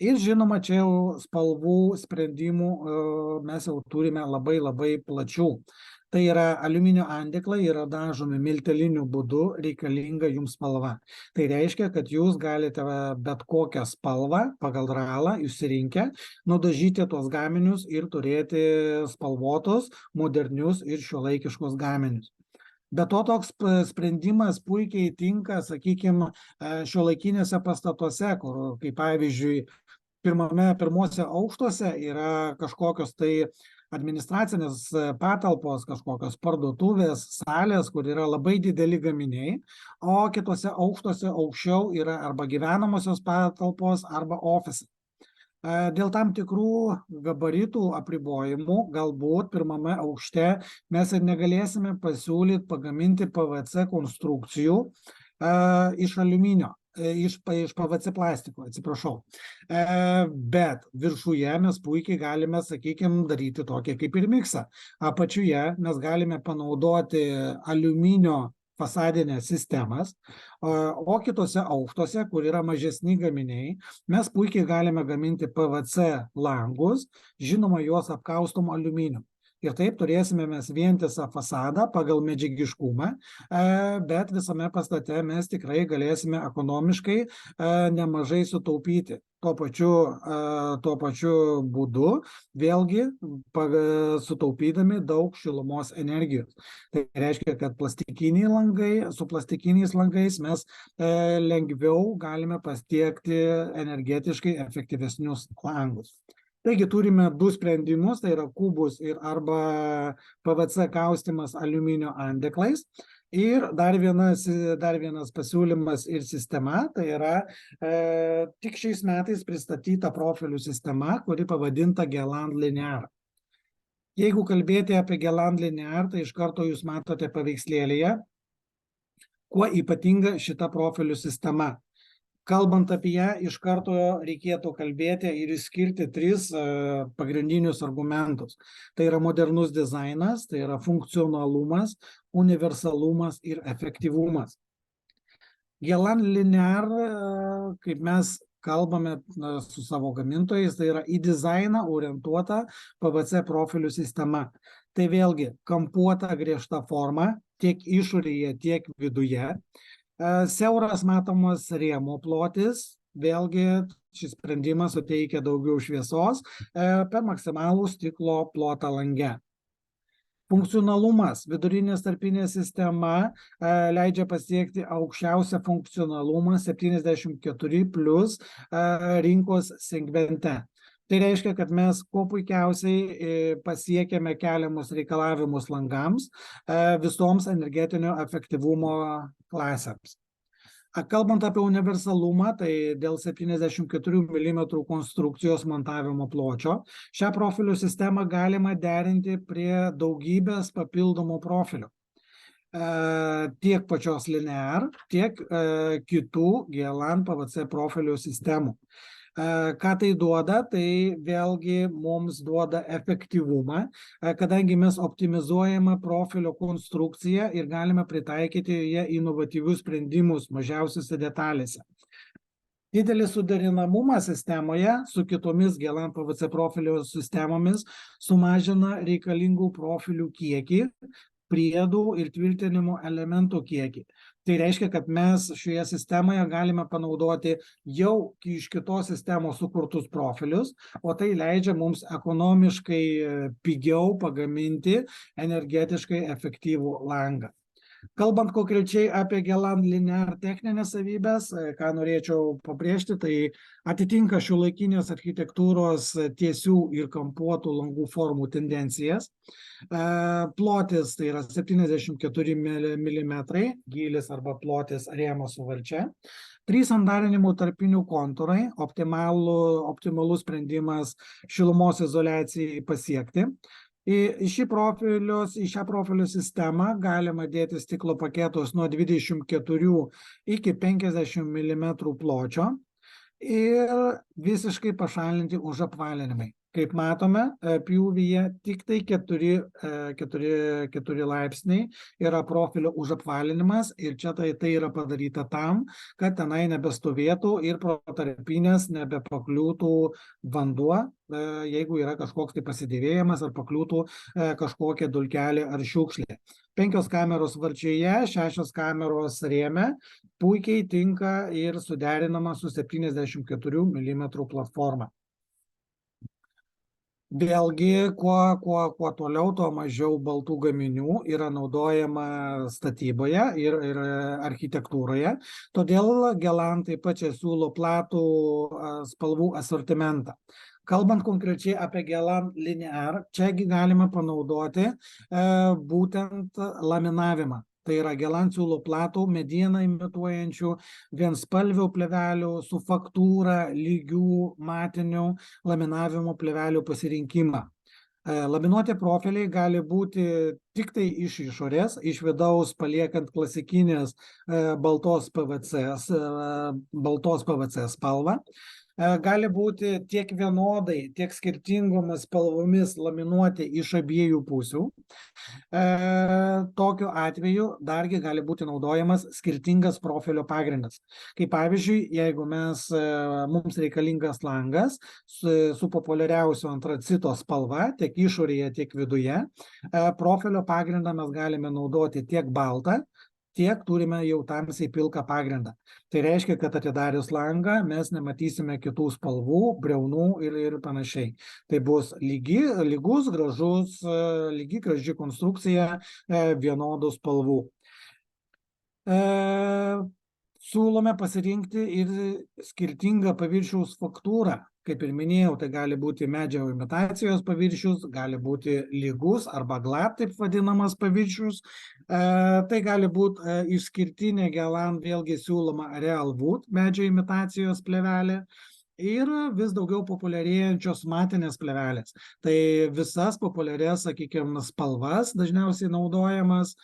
Ir žinoma, čia jau spalvų sprendimų mes jau turime labai plačių. Tai yra aliuminio andeklai yra dažomi milteliniu būdu, reikalinga jums spalva. Tai reiškia, kad jūs galite bet kokią spalvą pagal RALą išsirinkę, nudažyti tuos gaminius ir turėti spalvotus, modernius ir šiuolaikiškus gaminius. Be to, toks sprendimas puikiai tinka, sakykime, šiuolaikinėse pastatuose, kur, kaip pavyzdžiui, pirmuose aukštuose yra kažkokios tai administracinės patalpos, kažkokios parduotuvės, salės, kur yra labai dideli gaminiai, o kitose aukštuose aukščiau yra arba gyvenamosios patalpos, arba ofisai. Dėl tam tikrų gabaritų apribojimų, galbūt pirmame aukšte mes ir negalėsime pasiūlyti pagaminti PVC konstrukcijų iš aliuminio, iš PVC plastiko, atsiprašau. Bet viršuje mes puikiai galime, sakykime, daryti tokį kaip ir miksą. Apačiuje mes galime panaudoti aliuminio fasadinės sistemas, o kitose aukštuose, kur yra mažesni gaminiai, mes puikiai galime gaminti PVC langus, žinoma, juos apkaustom aliuminiu. Ir taip turėsime mes vientisą fasadą pagal medžiagiškumą, bet visame pastate mes tikrai galėsime ekonomiškai nemažai sutaupyti. tuo pačiu būdu, vėlgi sutaupydami daug šilumos energijos. Tai reiškia, kad su plastikiniais langais mes lengviau galime pasiekti energetiškai efektyvesnius langus. Taigi turime du sprendimus, tai yra kubus ir arba PVC kaustimas aliuminio andeklais. Ir dar vienas pasiūlymas ir sistema, tai yra tik šiais metais pristatyta profilių sistema, kuri pavadinta Geland Linear. Jeigu kalbėti apie Geland Linear, tai iš karto jūs matote paveikslėlėje, kuo ypatinga šita profilių sistema. Kalbant apie ją, iš karto reikėtų kalbėti ir išskirti tris pagrindinius argumentus. Tai yra modernus dizainas, tai yra funkcionalumas, universalumas ir efektyvumas. Geland Linear, kaip mes kalbame su savo gamintojais, tai yra į dizainą orientuota PVC profilių sistema. Tai vėlgi kampuota griežta forma tiek išorėje, tiek viduje. Siauras matomas rėmo plotis, vėlgi šis sprendimas suteikia daugiau šviesos per maksimalų stiklo plotą lange. Funkcionalumas. Vidurinės tarpinė sistema leidžia pasiekti aukščiausią funkcionalumą 74 plus rinkos segmente. Tai reiškia, kad mes kuo puikiausiai pasiekėme keliamus reikalavimus langams visoms energetinio efektyvumo klasėms. Kalbant apie universalumą, tai dėl 74 mm konstrukcijos montavimo pločio, šią profilių sistemą galima derinti prie daugybės papildomų profilių. Tiek pačios Linear, tiek kitų Geland PVC profilių sistemų. Ką tai duoda? Tai vėlgi mums duoda efektyvumą, kadangi mes optimizuojame profilio konstrukciją ir galime pritaikyti joje inovatyvius sprendimus mažiausiose detalėse. Didelis suderinamumas sistemoje su kitomis Geland PVC profilio sistemomis sumažina reikalingų profilių kiekį, priedų ir tvirtinimo elementų kiekį. Tai reiškia, kad mes šioje sistemoje galime panaudoti jau iš kitos sistemos sukurtus profilius, o tai leidžia mums ekonomiškai pigiau pagaminti energetiškai efektyvų langą. Kalbant konkrečiai apie Geland Linear techninės savybės, ką norėčiau pabrėžti, tai atitinka šiuolaikinės architektūros tiesių ir kampuotų langų formų tendencijas. Plotis tai yra 74 mm, gylis arba plotis rėmo su valčia. 3 sandarinimų tarpinių kontūrai, optimalus sprendimas šilumos izoliacijai pasiekti. Į šią profilių sistemą galima dėti stiklo paketus nuo 24 iki 50 mm pločio ir visiškai pašalinti užapvalinimai. Kaip matome, pjūvyje tik tai 4 laipsniai yra profilio užapvalinimas ir čia tai yra padaryta tam, kad tenai nebestovėtų ir pro tarpines nebepakliūtų vanduo, jeigu yra kažkoks tai pasidėvėjimas ar pakliūtų kažkokia dulkelė ar šiukšlė. 5 kameros varčioje, 6 kameros rėme puikiai tinka ir suderinama su 74 mm platforma. Vėlgi, kuo toliau, tuo mažiau baltų gaminių yra naudojama statyboje ir architektūroje. Todėl Geland taip pat čia siūlo platų spalvų asortimentą. Kalbant konkrečiai apie Geland Linear, čiagi galime panaudoti būtent laminavimą. Tai yra Geland siūlo platų medieną imituojančių vienspalvių plėvelių su faktūra lygių matinių laminavimo plėvelių pasirinkimą. Laminuoti profiliai gali būti tik tai iš išorės, iš vidaus paliekant klasikinės baltos PVC spalvą. Gali būti tiek vienodai, tiek skirtingomis spalvomis laminuoti iš abiejų pusių. Tokiu atveju dargi gali būti naudojamas skirtingas profilio pagrindas. Kaip pavyzdžiui, jeigu mums reikalingas langas su populiariausio antracito spalva, tiek išorėje, tiek viduje, profilio pagrindą mes galime naudoti tiek baltą, tiek turime jau tamsiai pilką pagrindą. Tai reiškia, kad atidarius langą mes nematysime kitų spalvų, briaunų ir panašiai. Tai bus lygus, gražus, graži konstrukcija vienodų spalvų. Siūlome pasirinkti ir skirtingą paviršiaus faktūrą. Kaip ir minėjau, tai gali būti medžio imitacijos paviršius, gali būti lygus arba glat, taip vadinamas paviršius. Tai gali būti išskirtinė Gelan, vėlgi siūloma Real Wood medžio imitacijos plėvelė. Ir vis daugiau populiarėjančios matinės plėvelės. Tai visas populiarias, sakykime, spalvas dažniausiai naudojamas,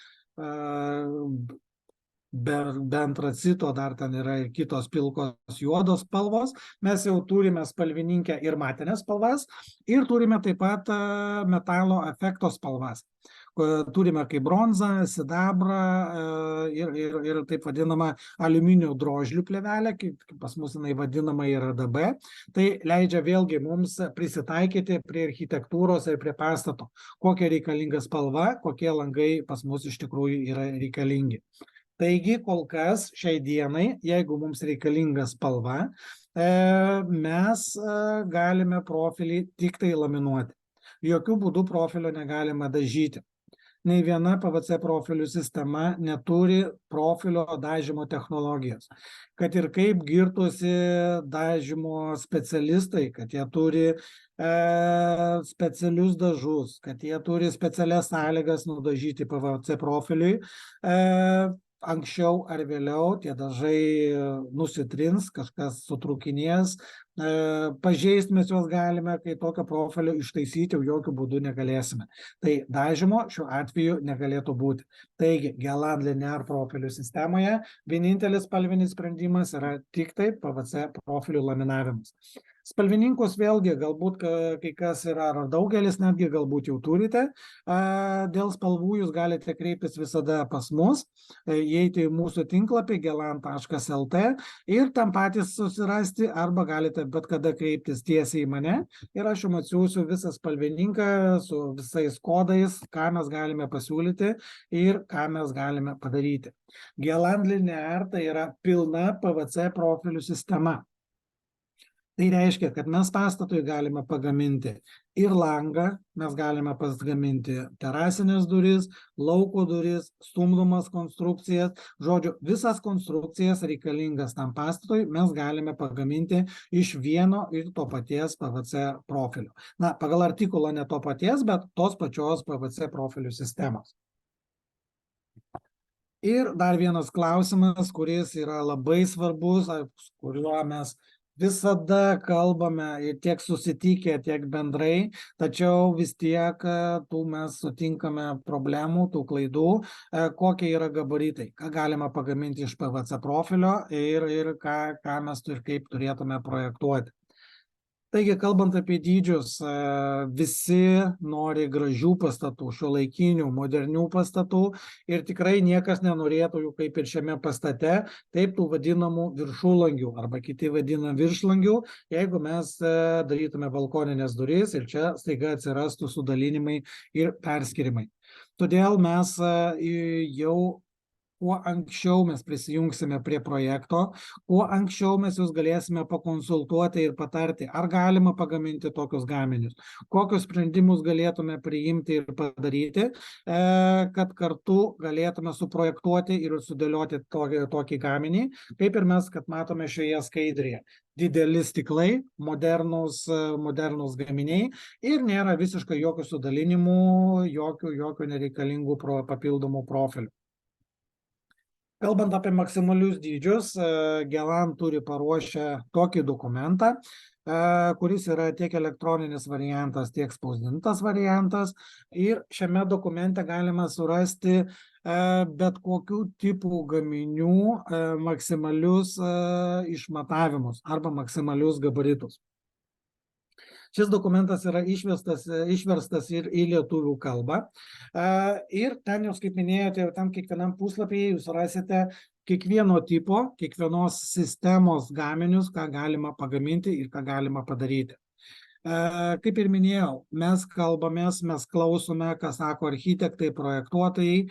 be antracito dar ten yra ir kitos pilkos juodos spalvos. Mes jau turime spalvininkę ir matinės spalvas ir turime taip pat metalo efekto spalvas. Turime kaip bronzą, sidabrą ir taip vadinamą aliuminio drožlių plėvelę, kaip pas mus jinai vadinama yra RDB. Tai leidžia vėlgi mums prisitaikyti prie architektūros ir prie pastato, kokia reikalinga spalva, kokie langai pas mus iš tikrųjų yra reikalingi. Taigi, kol kas šiai dienai, jeigu mums reikalinga spalva, mes galime profilį tik tai laminuoti. Jokių būdų profilio negalima dažyti. Nei viena PVC profilių sistema neturi profilio dažymo technologijos. Kad ir kaip girtusi dažymo specialistai, kad jie turi specialius dažus, kad jie turi specialias sąlygas nudažyti PVC profiliui, anksčiau ar vėliau tie dažai nusitrins, kažkas sutrūkinės, pažeisti mes juos galime, kai tokio profilio ištaisyti jau jokių būdų negalėsime. Tai dažymo šiuo atveju negalėtų būti. Taigi, Gelan Linear profilių sistemoje vienintelis spalvinis sprendimas yra tik tai PVC profilių laminavimas. Spalvininkus vėlgi galbūt kai kas yra, ar daugelis netgi galbūt jau turite. Dėl spalvų jūs galite kreiptis visada pas mus, įeiti į mūsų tinklapį gelan.lt ir tam patys susirasti, arba galite bet kada kreiptis tiesiai į mane ir aš jums atsiųsiu visą spalvininką su visais kodais, ką mes galime pasiūlyti ir ką mes galime padaryti. Gelan Linear tai yra pilna PVC profilių sistema. Tai reiškia, kad mes pastatui galime pagaminti ir langą, mes galime pagaminti terasinės duris, lauko duris, stumdomas konstrukcijas. Žodžiu, visas konstrukcijas reikalingas tam pastatui mes galime pagaminti iš vieno ir to paties PVC profilio. Na, pagal artikulą ne to paties, bet tos pačios PVC profilių sistemos. Ir dar vienas klausimas, kuris yra labai svarbus, kuriuo mes visada kalbame ir tiek susitikę, tiek bendrai, tačiau vis tiek tų mes sutinkame problemų, tų klaidų, kokie yra gabaritai, ką galima pagaminti iš PVC profilio ir ką mes ir kaip turėtume projektuoti. Taigi, kalbant apie dydžius, visi nori gražių pastatų, šiuolaikinių, modernių pastatų ir tikrai niekas nenorėtų jų kaip ir šiame pastate, taip tų vadinamų viršulangių arba kiti vadina viršlangių, jeigu mes darytume balkoninės duris ir čia staiga atsirastų sudalinimai ir perskirimai. Todėl mes jau kuo anksčiau mes prisijungsime prie projekto, kuo anksčiau mes jūs galėsime pakonsultuoti ir patarti, ar galima pagaminti tokius gaminius, kokius sprendimus galėtume priimti ir padaryti, kad kartu galėtume suprojektuoti ir sudėlioti tokį gaminį, kaip ir mes, kad matome šioje skaidrėje. Dideli stiklai, modernus gaminiai ir nėra visiškai jokių sudalinimų, jokių nereikalingų papildomų profilių. Kalbant apie maksimalius dydžius, Gelan turi paruošę tokį dokumentą, kuris yra tiek elektroninis variantas, tiek spausdintas variantas. Ir šiame dokumente galima surasti bet kokių tipų gaminių maksimalius išmatavimus arba maksimalius gabaritus. Šis dokumentas yra išverstas ir į lietuvių kalbą. Ir ten jūs, kaip minėjote, ten kiekvienam puslapyje jūs rasite kiekvieno tipo, kiekvienos sistemos gaminius, ką galima pagaminti ir ką galima padaryti. Kaip ir minėjau, mes kalbamės, mes klausome, ką sako architektai, projektuotojai.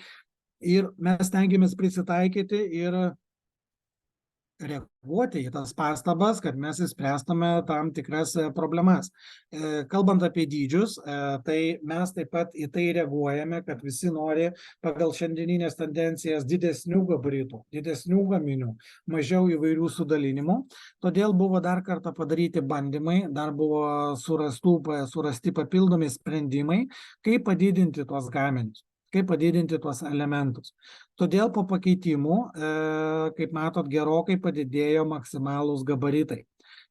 ir mes stengiamės prisitaikyti ir reaguoti į tas pastabas, kad mes įspręstume tam tikras problemas. Kalbant apie dydžius, tai mes taip pat į tai reaguojame, kad visi nori pagal šiandieninės tendencijas didesnių gabaritų, didesnių gaminių, mažiau įvairių sudalinimų. Todėl buvo dar kartą padaryti bandymai, dar buvo surasti papildomi sprendimai, kaip padidinti tuos gaminius, kaip padidinti tuos elementus. Todėl po pakeitimų, kaip matot, gerokai padidėjo maksimalūs gabaritai.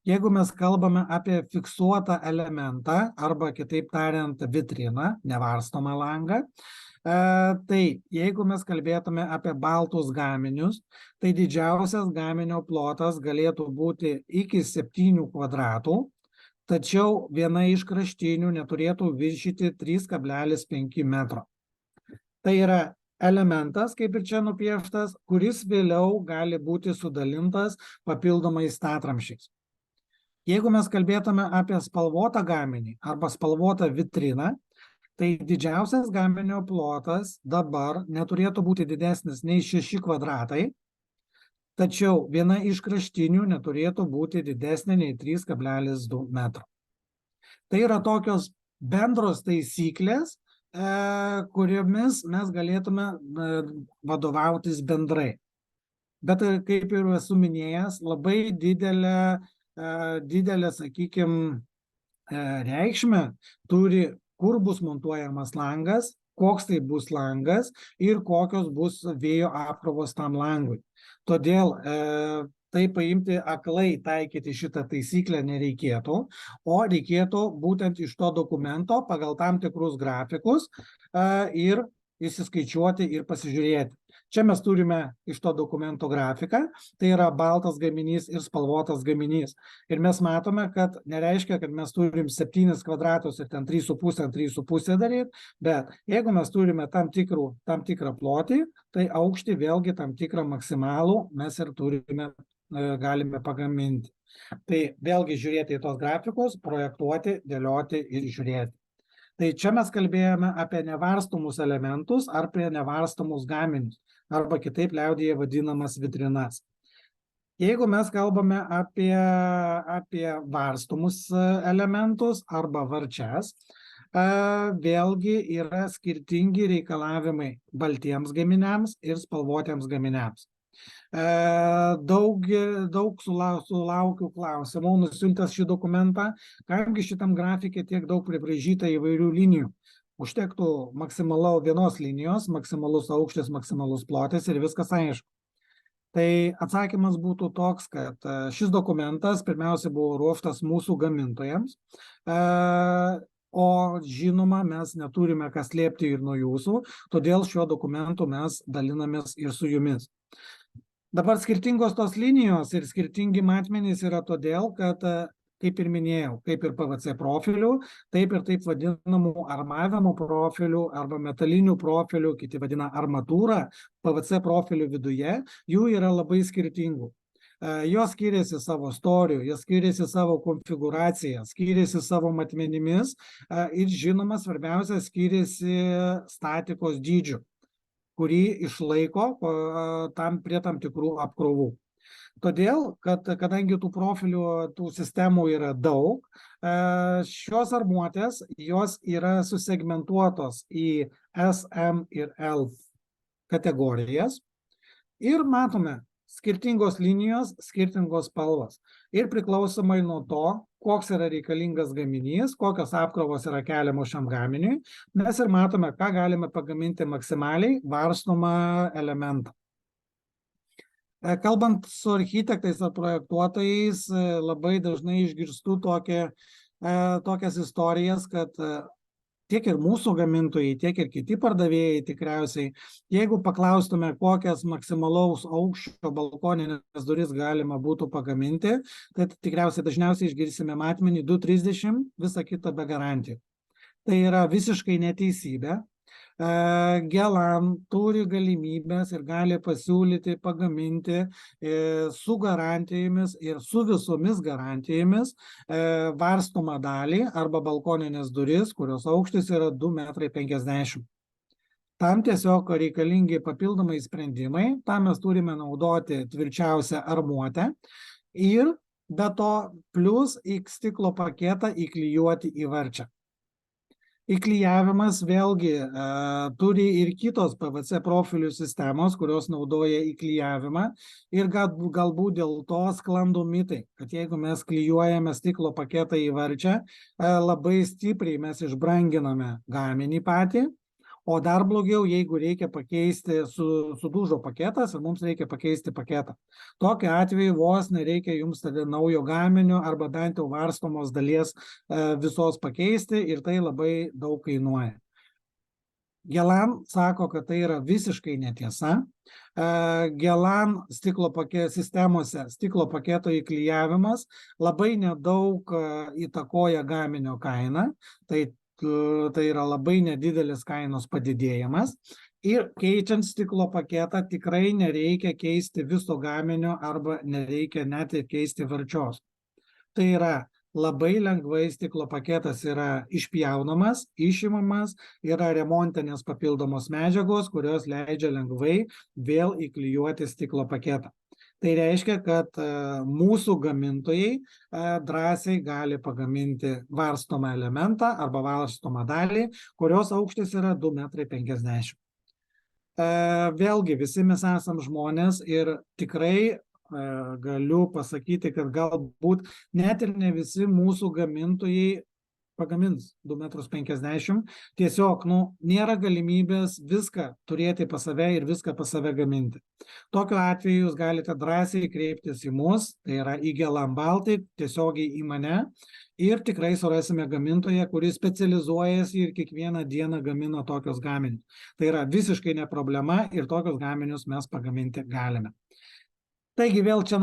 Jeigu mes kalbame apie fiksuotą elementą, arba kitaip tariant vitriną, nevarstomą langą, tai jeigu mes kalbėtume apie baltus gaminius, tai didžiausias gaminio plotas galėtų būti iki 7 kvadratų, tačiau viena iš kraštinių neturėtų viršyti 3,5 metro. Tai yra elementas, kaip ir čia nupieštas, kuris vėliau gali būti sudalintas papildomais statramsčiais. Jeigu mes kalbėtume apie spalvotą gaminį arba spalvotą vitriną, tai didžiausias gaminio plotas dabar neturėtų būti didesnis nei 6 kvadratai, tačiau viena iš kraštinių neturėtų būti didesnė nei 3,2 metro. Tai yra tokios bendros taisyklės, kuriomis mes galėtume vadovautis bendrai. Bet kaip ir esu minėjęs, labai didelę, sakykime, reikšmę turi, kur bus montuojamas langas, koks tai bus langas ir kokios bus vėjo apkrovos tam langui. Todėl tai paimti aklai, taikyti šitą taisyklę nereikėtų, o reikėtų būtent iš to dokumento pagal tam tikrus grafikus ir įsiskaičiuoti ir pasižiūrėti. Čia mes turime iš to dokumento grafiką, tai yra baltas gaminys ir spalvotas gaminys. Ir mes matome, kad nereiškia, kad mes turim 7 kvadratus ir ten 3,5 daryti, bet jeigu mes turime tam tikrą plotį, tai aukštį vėlgi tam tikrą maksimalų mes ir galime pagaminti. Tai vėlgi žiūrėti į tos grafikus, projektuoti, dėlioti ir žiūrėti. Tai čia mes kalbėjome apie nevarstomus elementus ar apie nevarstomus gaminius, arba kitaip liaudyje vadinamas vitrinas. Jeigu mes kalbame apie varstomus elementus arba varčias, vėlgi yra skirtingi reikalavimai baltiems gaminiams ir spalvotiems gaminiams. Daug sulaukiu klausimų, nusiuntęs šį dokumentą, kamgi šitam grafikė tiek daug pribraižyta įvairių linijų. Užtektų vienos linijos, maksimalus aukštis, maksimalus plotis ir viskas aišku. Tai atsakymas būtų toks, kad šis dokumentas pirmiausia buvo ruoštas mūsų gamintojams, o žinoma, mes neturime ką slėpti ir nuo jūsų, todėl šiuo dokumentu mes dalinamės ir su jumis. Dabar skirtingos tos linijos ir skirtingi matmenys yra todėl, kad, kaip ir minėjau, kaip ir PVC profilių, taip ir taip vadinamų armavimo profilių arba metalinių profilių, kiti vadina armatūrą, PVC profilių viduje, jų yra labai skirtingų. Jos skiriasi savo storiu, jos skiriasi savo konfiguraciją, skiriasi savo matmenimis ir žinoma, svarbiausia, skiriasi statikos dydžiu, kurį išlaiko prie tam tikrų apkrovų. Todėl, kadangi tų profilių, tų sistemų yra daug, šios armuotės, jos yra susegmentuotos į S, M ir L kategorijas ir matome skirtingos linijos, skirtingos spalvos. Ir priklausomai nuo to, koks yra reikalingas gaminys, kokios apkrovos yra keliamos šiam gaminiui, mes ir matome, ką galime pagaminti maksimaliai varstomą elementą. Kalbant su architektais ar projektuotojais, labai dažnai išgirstu tokias istorijas, kad tiek ir mūsų gamintojai, tiek ir kiti pardavėjai tikriausiai, jeigu paklaustume, kokias maksimalaus aukščio balkoninės duris galima būtų pagaminti, tai tikriausiai dažniausiai išgirsime matmenį 2,30, visą kitą be garantijų. Tai yra visiškai neteisybė. Gelan turi galimybės ir gali pasiūlyti pagaminti su garantijomis ir su visomis garantijomis varstomą dalį arba balkoninės duris, kurios aukštis yra 2,50 m. Tam tiesiog reikalingi papildomai sprendimai, tam mes turime naudoti tvirčiausią armuotę ir be to plus į stiklo paketą įklijuoti į varčią. Įklijavimas vėlgi turi ir kitos PVC profilių sistemos, kurios naudoja įklijavimą ir galbūt dėl to sklando mitai, kad jeigu mes klijuojame stiklo paketą į varčią, labai stipriai mes išbranginame gaminį patį, o dar blogiau, jeigu reikia pakeisti, sudužo paketas ir mums reikia pakeisti paketą. Tokiu atveju vos nereikia jums tada naujo gaminio arba bent jau varstomos dalies visos pakeisti ir tai labai daug kainuoja. Gelan sako, kad tai yra visiškai netiesa. Gelan sistemose stiklo paketo įklijavimas labai nedaug įtakoja gaminio kainą, tai yra labai nedidelis kainos padidėjimas ir keičiant stiklo paketą tikrai nereikia keisti viso gaminio arba nereikia net ir keisti varčios. Tai yra labai lengvai stiklo paketas yra išpjaunamas, išimamas, yra remontinės papildomos medžiagos, kurios leidžia lengvai vėl įklijuoti stiklo paketą. Tai reiškia, kad mūsų gamintojai drąsiai gali pagaminti varstomą elementą arba varstomą dalį, kurios aukštis yra 2,50 m. Vėlgi, visi mes esam žmonės ir tikrai galiu pasakyti, kad galbūt net ir ne visi mūsų gamintojai pagamins 2,50 m. Tiesiog, nėra galimybės viską turėti pas save ir viską pas save gaminti. Tokiu atveju jūs galite drąsiai kreiptis į mus, tai yra į Gelan Baltic, tiesiogiai į mane ir tikrai surasime gamintoją, kuris specializuojasi ir kiekvieną dieną gamina tokios gaminius. Tai yra visiškai ne problema ir tokios gaminius mes pagaminti galime. Taigi vėl čia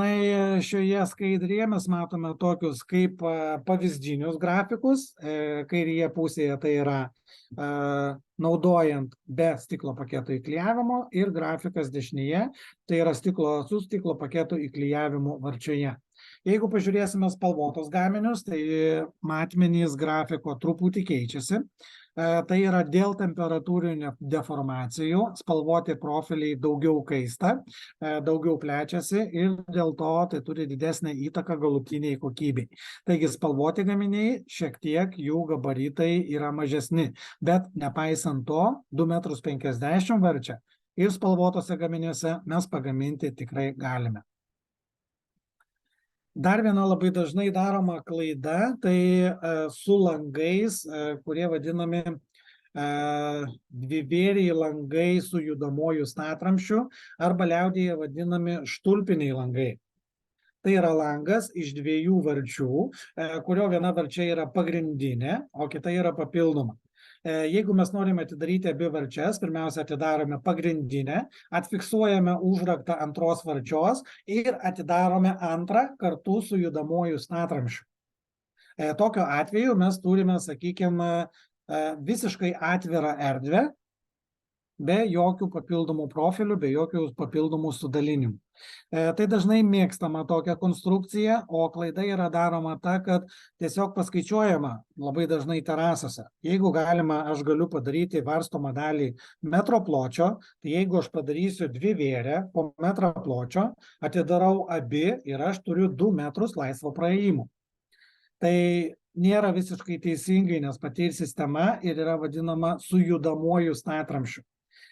šioje skaidrėje mes matome tokius kaip pavyzdinius grafikus. Kairėje pusėje tai yra naudojant be stiklo paketo įklijavimo ir grafikas dešinėje tai yra su stiklo paketo įklijavimu varčioje. Jeigu pažiūrėsime spalvotos gaminius, tai matmenys grafiko truputį keičiasi. Tai yra dėl temperatūrinių deformacijų, spalvoti profiliai daugiau kaista, daugiau plečiasi ir dėl to tai turi didesnę įtaką galutiniai kokybei. Taigi spalvoti gaminiai šiek tiek jų gabaritai yra mažesni, bet nepaisant to 2,50 m varčia ir spalvotose gaminiuose mes pagaminti tikrai galime. Dar viena labai dažnai daroma klaida, tai su langais, kurie vadinami dvivėriai langai su judamuoju statramsčiu arba liaudyje vadinami štulpiniai langai. Tai yra langas iš dviejų varčių, kurio viena varčia yra pagrindinė, o kita yra papildoma. Jeigu mes norime atidaryti abi varčias, pirmiausia atidarome pagrindinę, atfiksuojame užraktą antros varčios ir atidarome antrą kartu su judamuoju statramsčiu. Tokiu atveju mes turime, sakykime, visiškai atvirą erdvę, be jokių papildomų profilių, be jokių papildomų sudalinimų. Tai dažnai mėgstama tokia konstrukcija, o klaida yra daroma ta, kad tiesiog paskaičiuojama labai dažnai terasose. Jeigu galima, aš galiu padaryti varstomą dalį metro pločio, tai jeigu aš padarysiu dvivėrę po metrą pločio, atidarau abi ir aš turiu 2 metrus laisvo praėjimo. Tai nėra visiškai teisingai, nes pati sistema ir yra vadinama su judamuoju statramsčiu.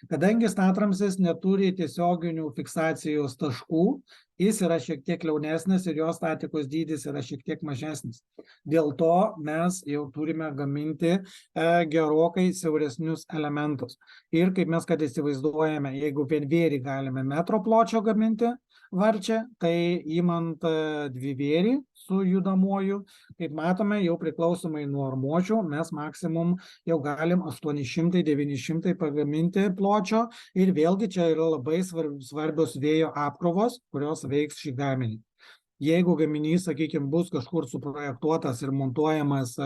Kadangi statramsis neturi tiesioginių fiksacijos taškų, jis yra šiek tiek liaunesnis ir jo statikos dydis yra šiek tiek mažesnis. Dėl to mes jau turime gaminti gerokai siauresnius elementus. Ir kaip mes kad įsivaizduojame, jeigu vienvėrį galime metro pločio gaminti varčią, tai imant dvivėrį su judamuoju, kaip matome, jau priklausomai nuo armuočių, mes maksimum jau galim 800-900 pagaminti pločio ir vėlgi čia yra labai svarbios vėjo apkrovos, kurios veiks šį gaminį. Jeigu gaminys, sakykime, bus kažkur suprojektuotas ir montuojamas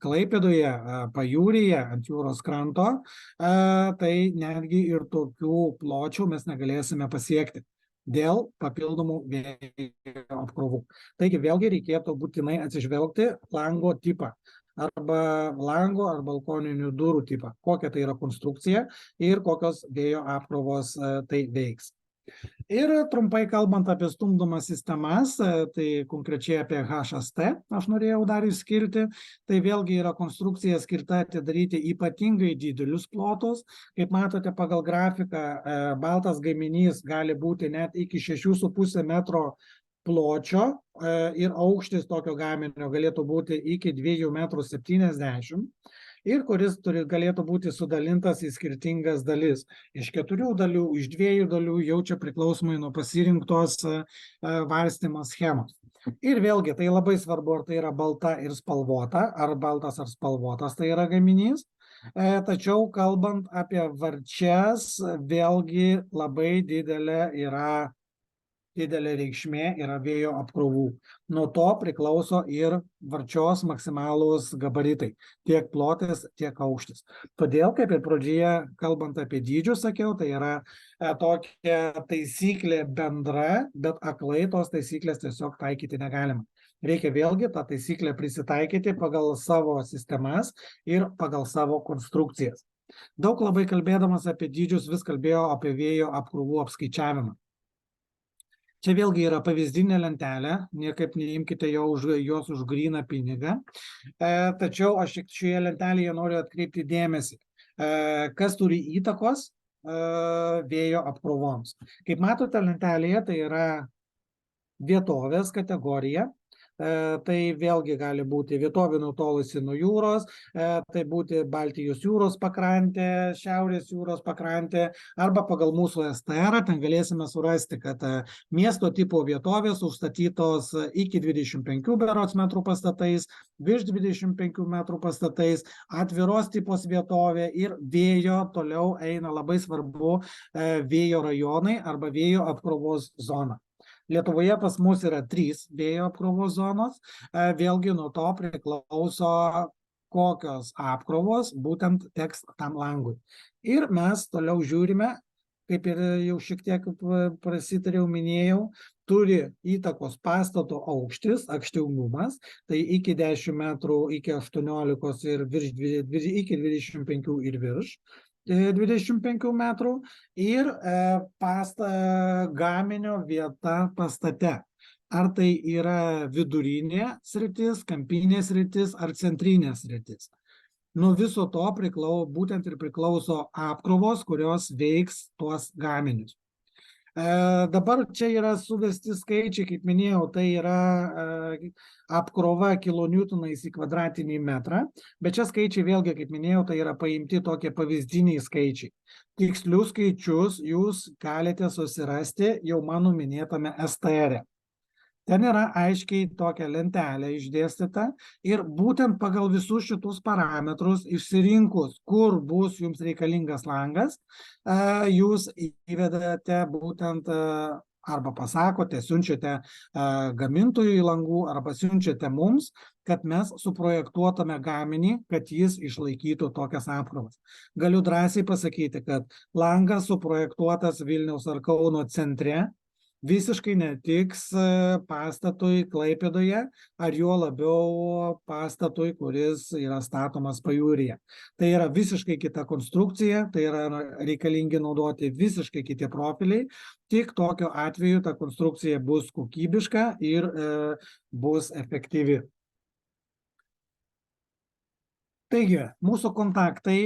Klaipėdoje, pajūryje, ant jūros kranto, tai netgi ir tokių pločių mes negalėsime pasiekti dėl papildomų vėjo apkrovų. Taigi vėlgi reikėtų būtinai atsižvelgti lango tipą. arba lango ar balkoninių durų tipą, kokia tai yra konstrukcija ir kokios vėjo apkrovos tai veiks. Ir trumpai kalbant apie stumdomas sistemas, tai konkrečiai apie HST aš norėjau dar išskirti, tai vėlgi yra konstrukcija skirta atidaryti ypatingai didelius plotus. Kaip matote pagal grafiką, baltas gaminys gali būti net iki 6,5 metro pločio ir aukštis tokio gaminio galėtų būti iki 2,70 m. Ir kuris galėtų būti sudalintas į skirtingas dalis. Iš 4 dalių, iš 2 dalių, jau čia priklausomai nuo pasirinktos varstymo schemos. Ir vėlgi, tai labai svarbu, ar tai yra balta ir spalvota, ar baltas ar spalvotas tai yra gaminys. Tačiau kalbant apie varčias, vėlgi labai didelė reikšmė yra vėjo apkrovų. Nuo to priklauso ir varčios maksimalūs gabaritai, tiek plotis, tiek aukštis. Todėl, kaip ir pradžioje, kalbant apie dydžius, sakiau, tai yra tokia taisyklė bendra, bet aklai tos taisyklės tiesiog taikyti negalima. Reikia vėlgi tą taisyklę prisitaikyti pagal savo sistemas ir pagal savo konstrukcijas. Daug labai kalbėdamas apie dydžius vis kalbėjau apie vėjo apkrovų apskaičiavimą. Čia vėlgi yra pavyzdinė lentelė, niekaip neimkite jos už gryną pinigą, tačiau aš šioje lentelėje noriu atkreipti dėmesį, kas turi įtakos vėjo apkrovoms. Kaip matote lentelėje, tai yra vietovės kategorija. Tai vėlgi gali būti vietovė nutolusi nuo jūros, tai būti Baltijos jūros pakrantė, Šiaurės jūros pakrantė, arba pagal mūsų STR ten galėsime surasti, kad miesto tipo vietovės užstatytos iki 25 berods metrų pastatais, virš 25 metrų pastatais, atviros tipos vietovė ir vėjo, toliau eina labai svarbu vėjo rajonai arba vėjo apkrovos zona. Lietuvoje pas mus yra 3 vėjo apkrovos zonos, vėlgi nuo to priklauso, kokios apkrovos būtent teks tam langui. Ir mes toliau žiūrime, kaip ir jau šiek tiek prasitariau, minėjau, turi įtakos pastato aukštis, aukštingumas, tai iki 10 metrų, iki 18 ir iki 25 ir virš 25 metrų ir gaminio vieta pastate. Ar tai yra vidurinė sritis, kampinė sritis ar centrinė sritis. Nuo viso to būtent ir priklauso apkrovos, kurios veiks tuos gaminius. Dabar čia yra suvesti skaičiai, kaip minėjau, tai yra apkrova kilonewtonais į kvadratinį metrą, bet čia skaičiai vėlgi, kaip minėjau, tai yra paimti tokie pavyzdiniai skaičiai. Tikslius skaičius jūs galite susirasti jau mano minėtame STR. Ten yra aiškiai tokia lentelė išdėstyta ir būtent pagal visus šitus parametrus išsirinkus, kur bus jums reikalingas langas, jūs įvedate būtent arba pasakote, siunčiate gamintojui langų arba siunčiate mums, kad mes suprojektuotume gaminį, kad jis išlaikytų tokias apkrovas. Galiu drąsiai pasakyti, kad langas suprojektuotas Vilniaus ar Kauno centre visiškai netiks pastatui Klaipėdoje, ar juo labiau pastatui, kuris yra statomas pajūryje. Tai yra visiškai kita konstrukcija, tai yra reikalingi naudoti visiškai kiti profiliai, tik tokiu atveju ta konstrukcija bus kokybiška ir bus efektyvi. Taigi, mūsų kontaktai,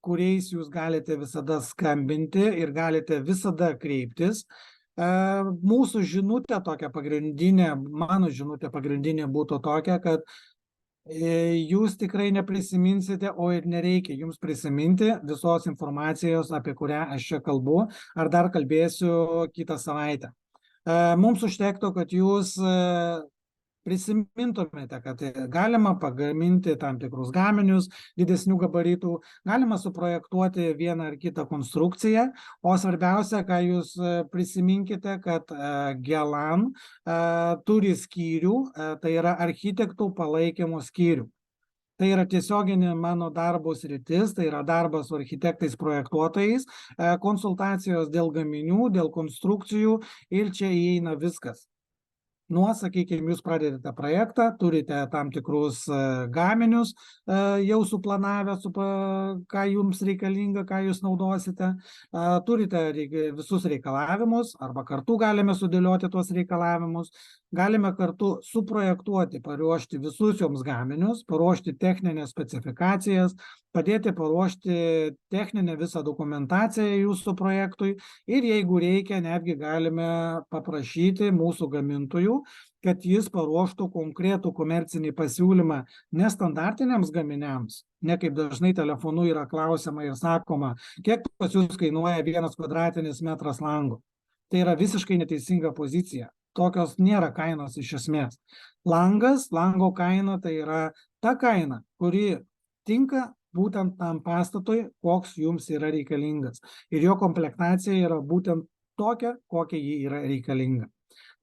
kuriais jūs galite visada skambinti ir galite visada kreiptis. Mūsų žinutė tokia pagrindinė, mano žinutė pagrindinė būtų tokia, kad jūs tikrai neprisiminsite, o ir nereikia jums prisiminti visos informacijos, apie kurią aš čia kalbu, ar dar kalbėsiu kitą savaitę. Mums užtektų, kad jūs prisimintumėte, kad galima pagaminti tam tikrus gaminius, didesnių gabaritų, galima suprojektuoti vieną ar kitą konstrukciją, o svarbiausia, ką jūs prisiminkite, kad Gelan turi skyrių, tai yra architektų palaikymo skyrių. Tai yra tiesioginė mano darbo sritis, tai yra darbas su architektais projektuotojais, konsultacijos dėl gaminių, dėl konstrukcijų ir čia įeina viskas. sakykime, jūs pradedate projektą, turite tam tikrus gaminius jau suplanavę, ką jums reikalinga, ką jūs naudosite, turite visus reikalavimus, arba kartu galime sudėlioti tuos reikalavimus, galime kartu suprojektuoti, paruošti visus joms gaminius, paruošti techninės specifikacijas, padėti paruošti techninę visą dokumentaciją jūsų projektui ir jeigu reikia, netgi galime paprašyti mūsų gamintojų, kad jis paruoštų konkretų komercinį pasiūlymą nestandartiniams gaminiams, ne kaip dažnai telefonu yra klausima ir sakoma, kiek pas jūs kainuoja 1 kvadratinis metras lango. Tai yra visiškai neteisinga pozicija. Tokios nėra kainos iš esmės. Lango kaina tai yra ta kaina, kuri tinka būtent tam pastatui, koks jums yra reikalingas. Ir jo komplektacija yra būtent tokia, kokia ji yra reikalinga.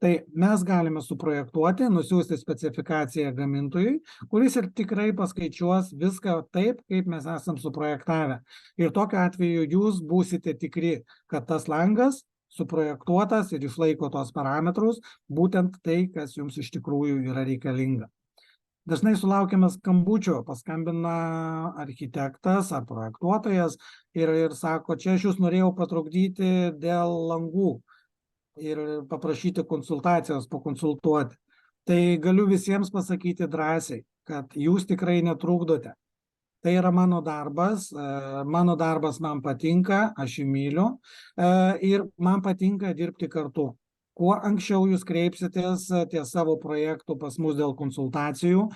Tai mes galime suprojektuoti, nusiųsti specifikaciją gamintojui, kuris ir tikrai paskaičiuos viską taip, kaip mes esam suprojektavę. Ir tokiu atveju jūs būsite tikri, kad tas langas suprojektuotas ir išlaiko tos parametrus, būtent tai, kas jums iš tikrųjų yra reikalinga. Dažnai sulaukiame skambučio, paskambina architektas ar projektuotojas ir sako, čia aš jūs norėjau patrukdyti dėl langų ir paprašyti konsultacijos, pakonsultuoti. Tai galiu visiems pasakyti drąsiai, kad jūs tikrai netrukdote. Tai yra mano darbas man patinka, aš jį myliu ir man patinka dirbti kartu. Kuo anksčiau jūs kreipsitės ties savo projektų pas mus dėl konsultacijų,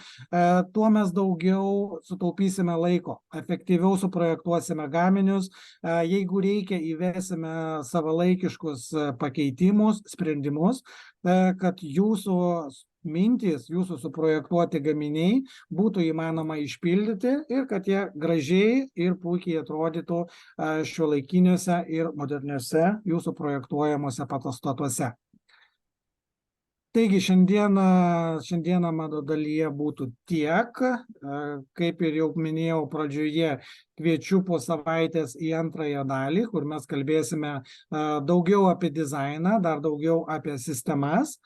tuo mes daugiau sutaupysime laiko, efektyviau suprojektuosime gaminius, jeigu reikia įvesime savalaikiškus pakeitimus, sprendimus, kad jūsų mintys, jūsų suprojektuoti gaminiai būtų įmanoma išpildyti ir kad jie gražiai ir puikiai atrodytų šiuolaikiniuose ir moderniuose jūsų projektuojamuose pastatuose. Taigi šiandieną mano dalyje būtų tiek, kaip ir jau minėjau pradžioje, kviečiu po savaitės į antrąją dalį, kur mes kalbėsime daugiau apie dizainą, dar daugiau apie sistemas,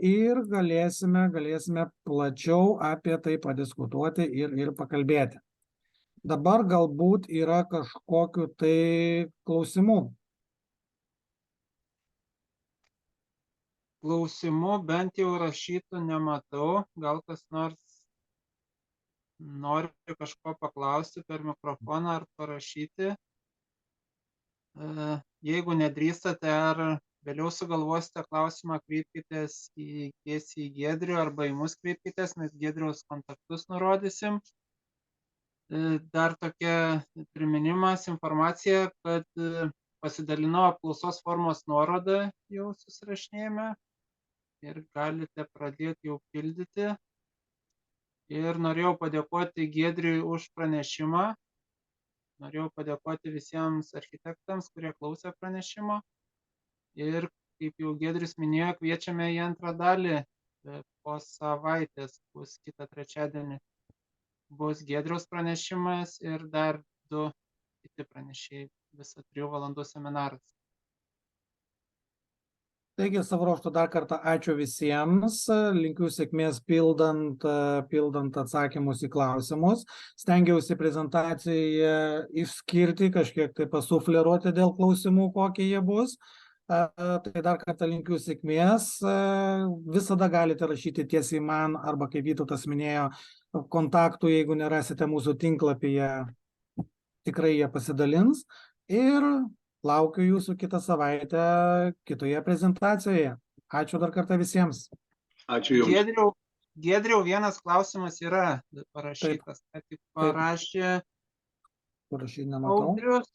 ir galėsime plačiau apie tai padiskutuoti ir pakalbėti. Dabar galbūt yra kažkokių tai klausimų. Klausimų bent jau rašytų nematau. Gal kas nors nori kažko paklausti per mikrofoną ar parašyti. Jeigu nedrįstate ar vėliau sugalvosite klausimą, kreipkitės tiesiai į Giedrių arba į mus kreipkitės, mes Giedriaus kontaktus nurodysim. Dar tokia priminimas, informacija, kad pasidalinau apklausos formos nuorodą jau susirašinėjime ir galite pradėti jau pildyti. Ir norėjau padėkoti Giedriui už pranešimą. Norėjau padėkoti visiems architektams, kurie klausė pranešimo. Ir kaip jau Giedrius minėjo, kviečiame į antrą dalį. Po savaitės bus kitą trečiadienį. Bus Giedriaus pranešimas ir dar 2 kiti pranešėjai. Visą 3 valandų seminaras. Taigi, savo ruožtu dar kartą ačiū visiems, linkiu sėkmės pildant atsakymus į klausimus. Stengiausi prezentacijoje išskirti, kažkiek tai pasufleruoti dėl klausimų, kokie jie bus. Tai dar kartą linkiu sėkmės. Visada galite rašyti tiesiai man, arba kaip Vytautas minėjo, kontaktų, jeigu nerasite mūsų tinklapyje, tikrai jie pasidalins. Ir laukiu jūsų kitą savaitę kitoje prezentacijoje. Ačiū dar kartą visiems. Ačiū jums. Giedriau, vienas klausimas yra parašytas, kad tik parašė Audrius.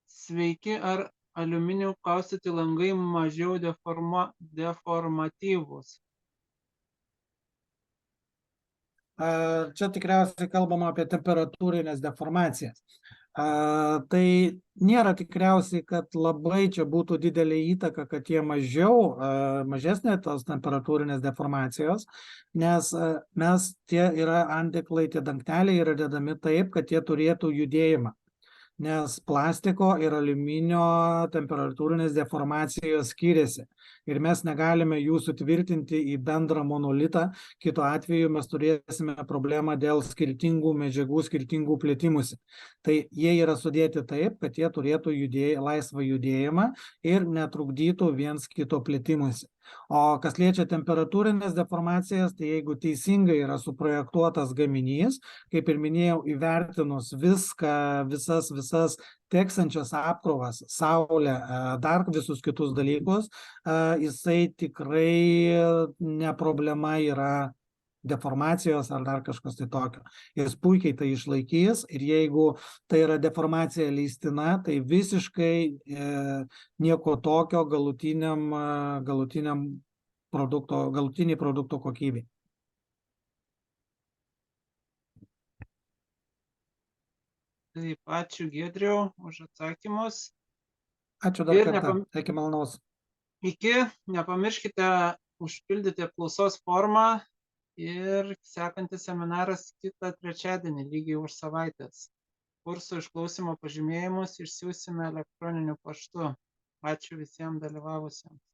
Sveiki, ar aliuminio kaustyti langai mažiau deformatyvūs? Čia tikriausiai kalbama apie temperatūrinės deformacijas. Tai nėra tikriausiai, kad labai čia būtų didelė įtaka, kad jie mažesnė tos temperatūrinės deformacijos, nes tie yra antiklai, tie dangteliai yra dedami taip, kad jie turėtų judėjimą. nes plastiko ir aliuminio temperatūrinės deformacijos skiriasi. Ir mes negalime jų sutvirtinti į bendrą monolitą, kitu atveju mes turėsime problemą dėl skirtingų medžiagų, skirtingų plėtimusi. Tai jie yra sudėti taip, kad jie turėtų laisvą judėjimą ir netrukdytų viens kito plėtimusi. O kas liečia temperatūrinės deformacijas, tai jeigu teisingai yra suprojektuotas gaminys, kaip ir minėjau, įvertinus viską, visas teksančias apkrovas, saulę, dar visus kitus dalykus, jisai tikrai ne problema yra deformacijos ar dar kažkas tai tokio. Jis puikiai tai išlaikys ir jeigu tai yra deformacija leistina, tai visiškai nieko tokio galutiniai produkto kokybei. Taip, ačiū Giedriau už atsakymus. Ačiū dar kartą. Iki malonaus. Iki, nepamirškite užpildyti apklausos formą ir sekantis seminaras kitą trečiadienį, lygiai už savaitės. Kurso išklausymo pažymėjimus išsiųsime elektroniniu paštu. Ačiū visiems dalyvavusiems.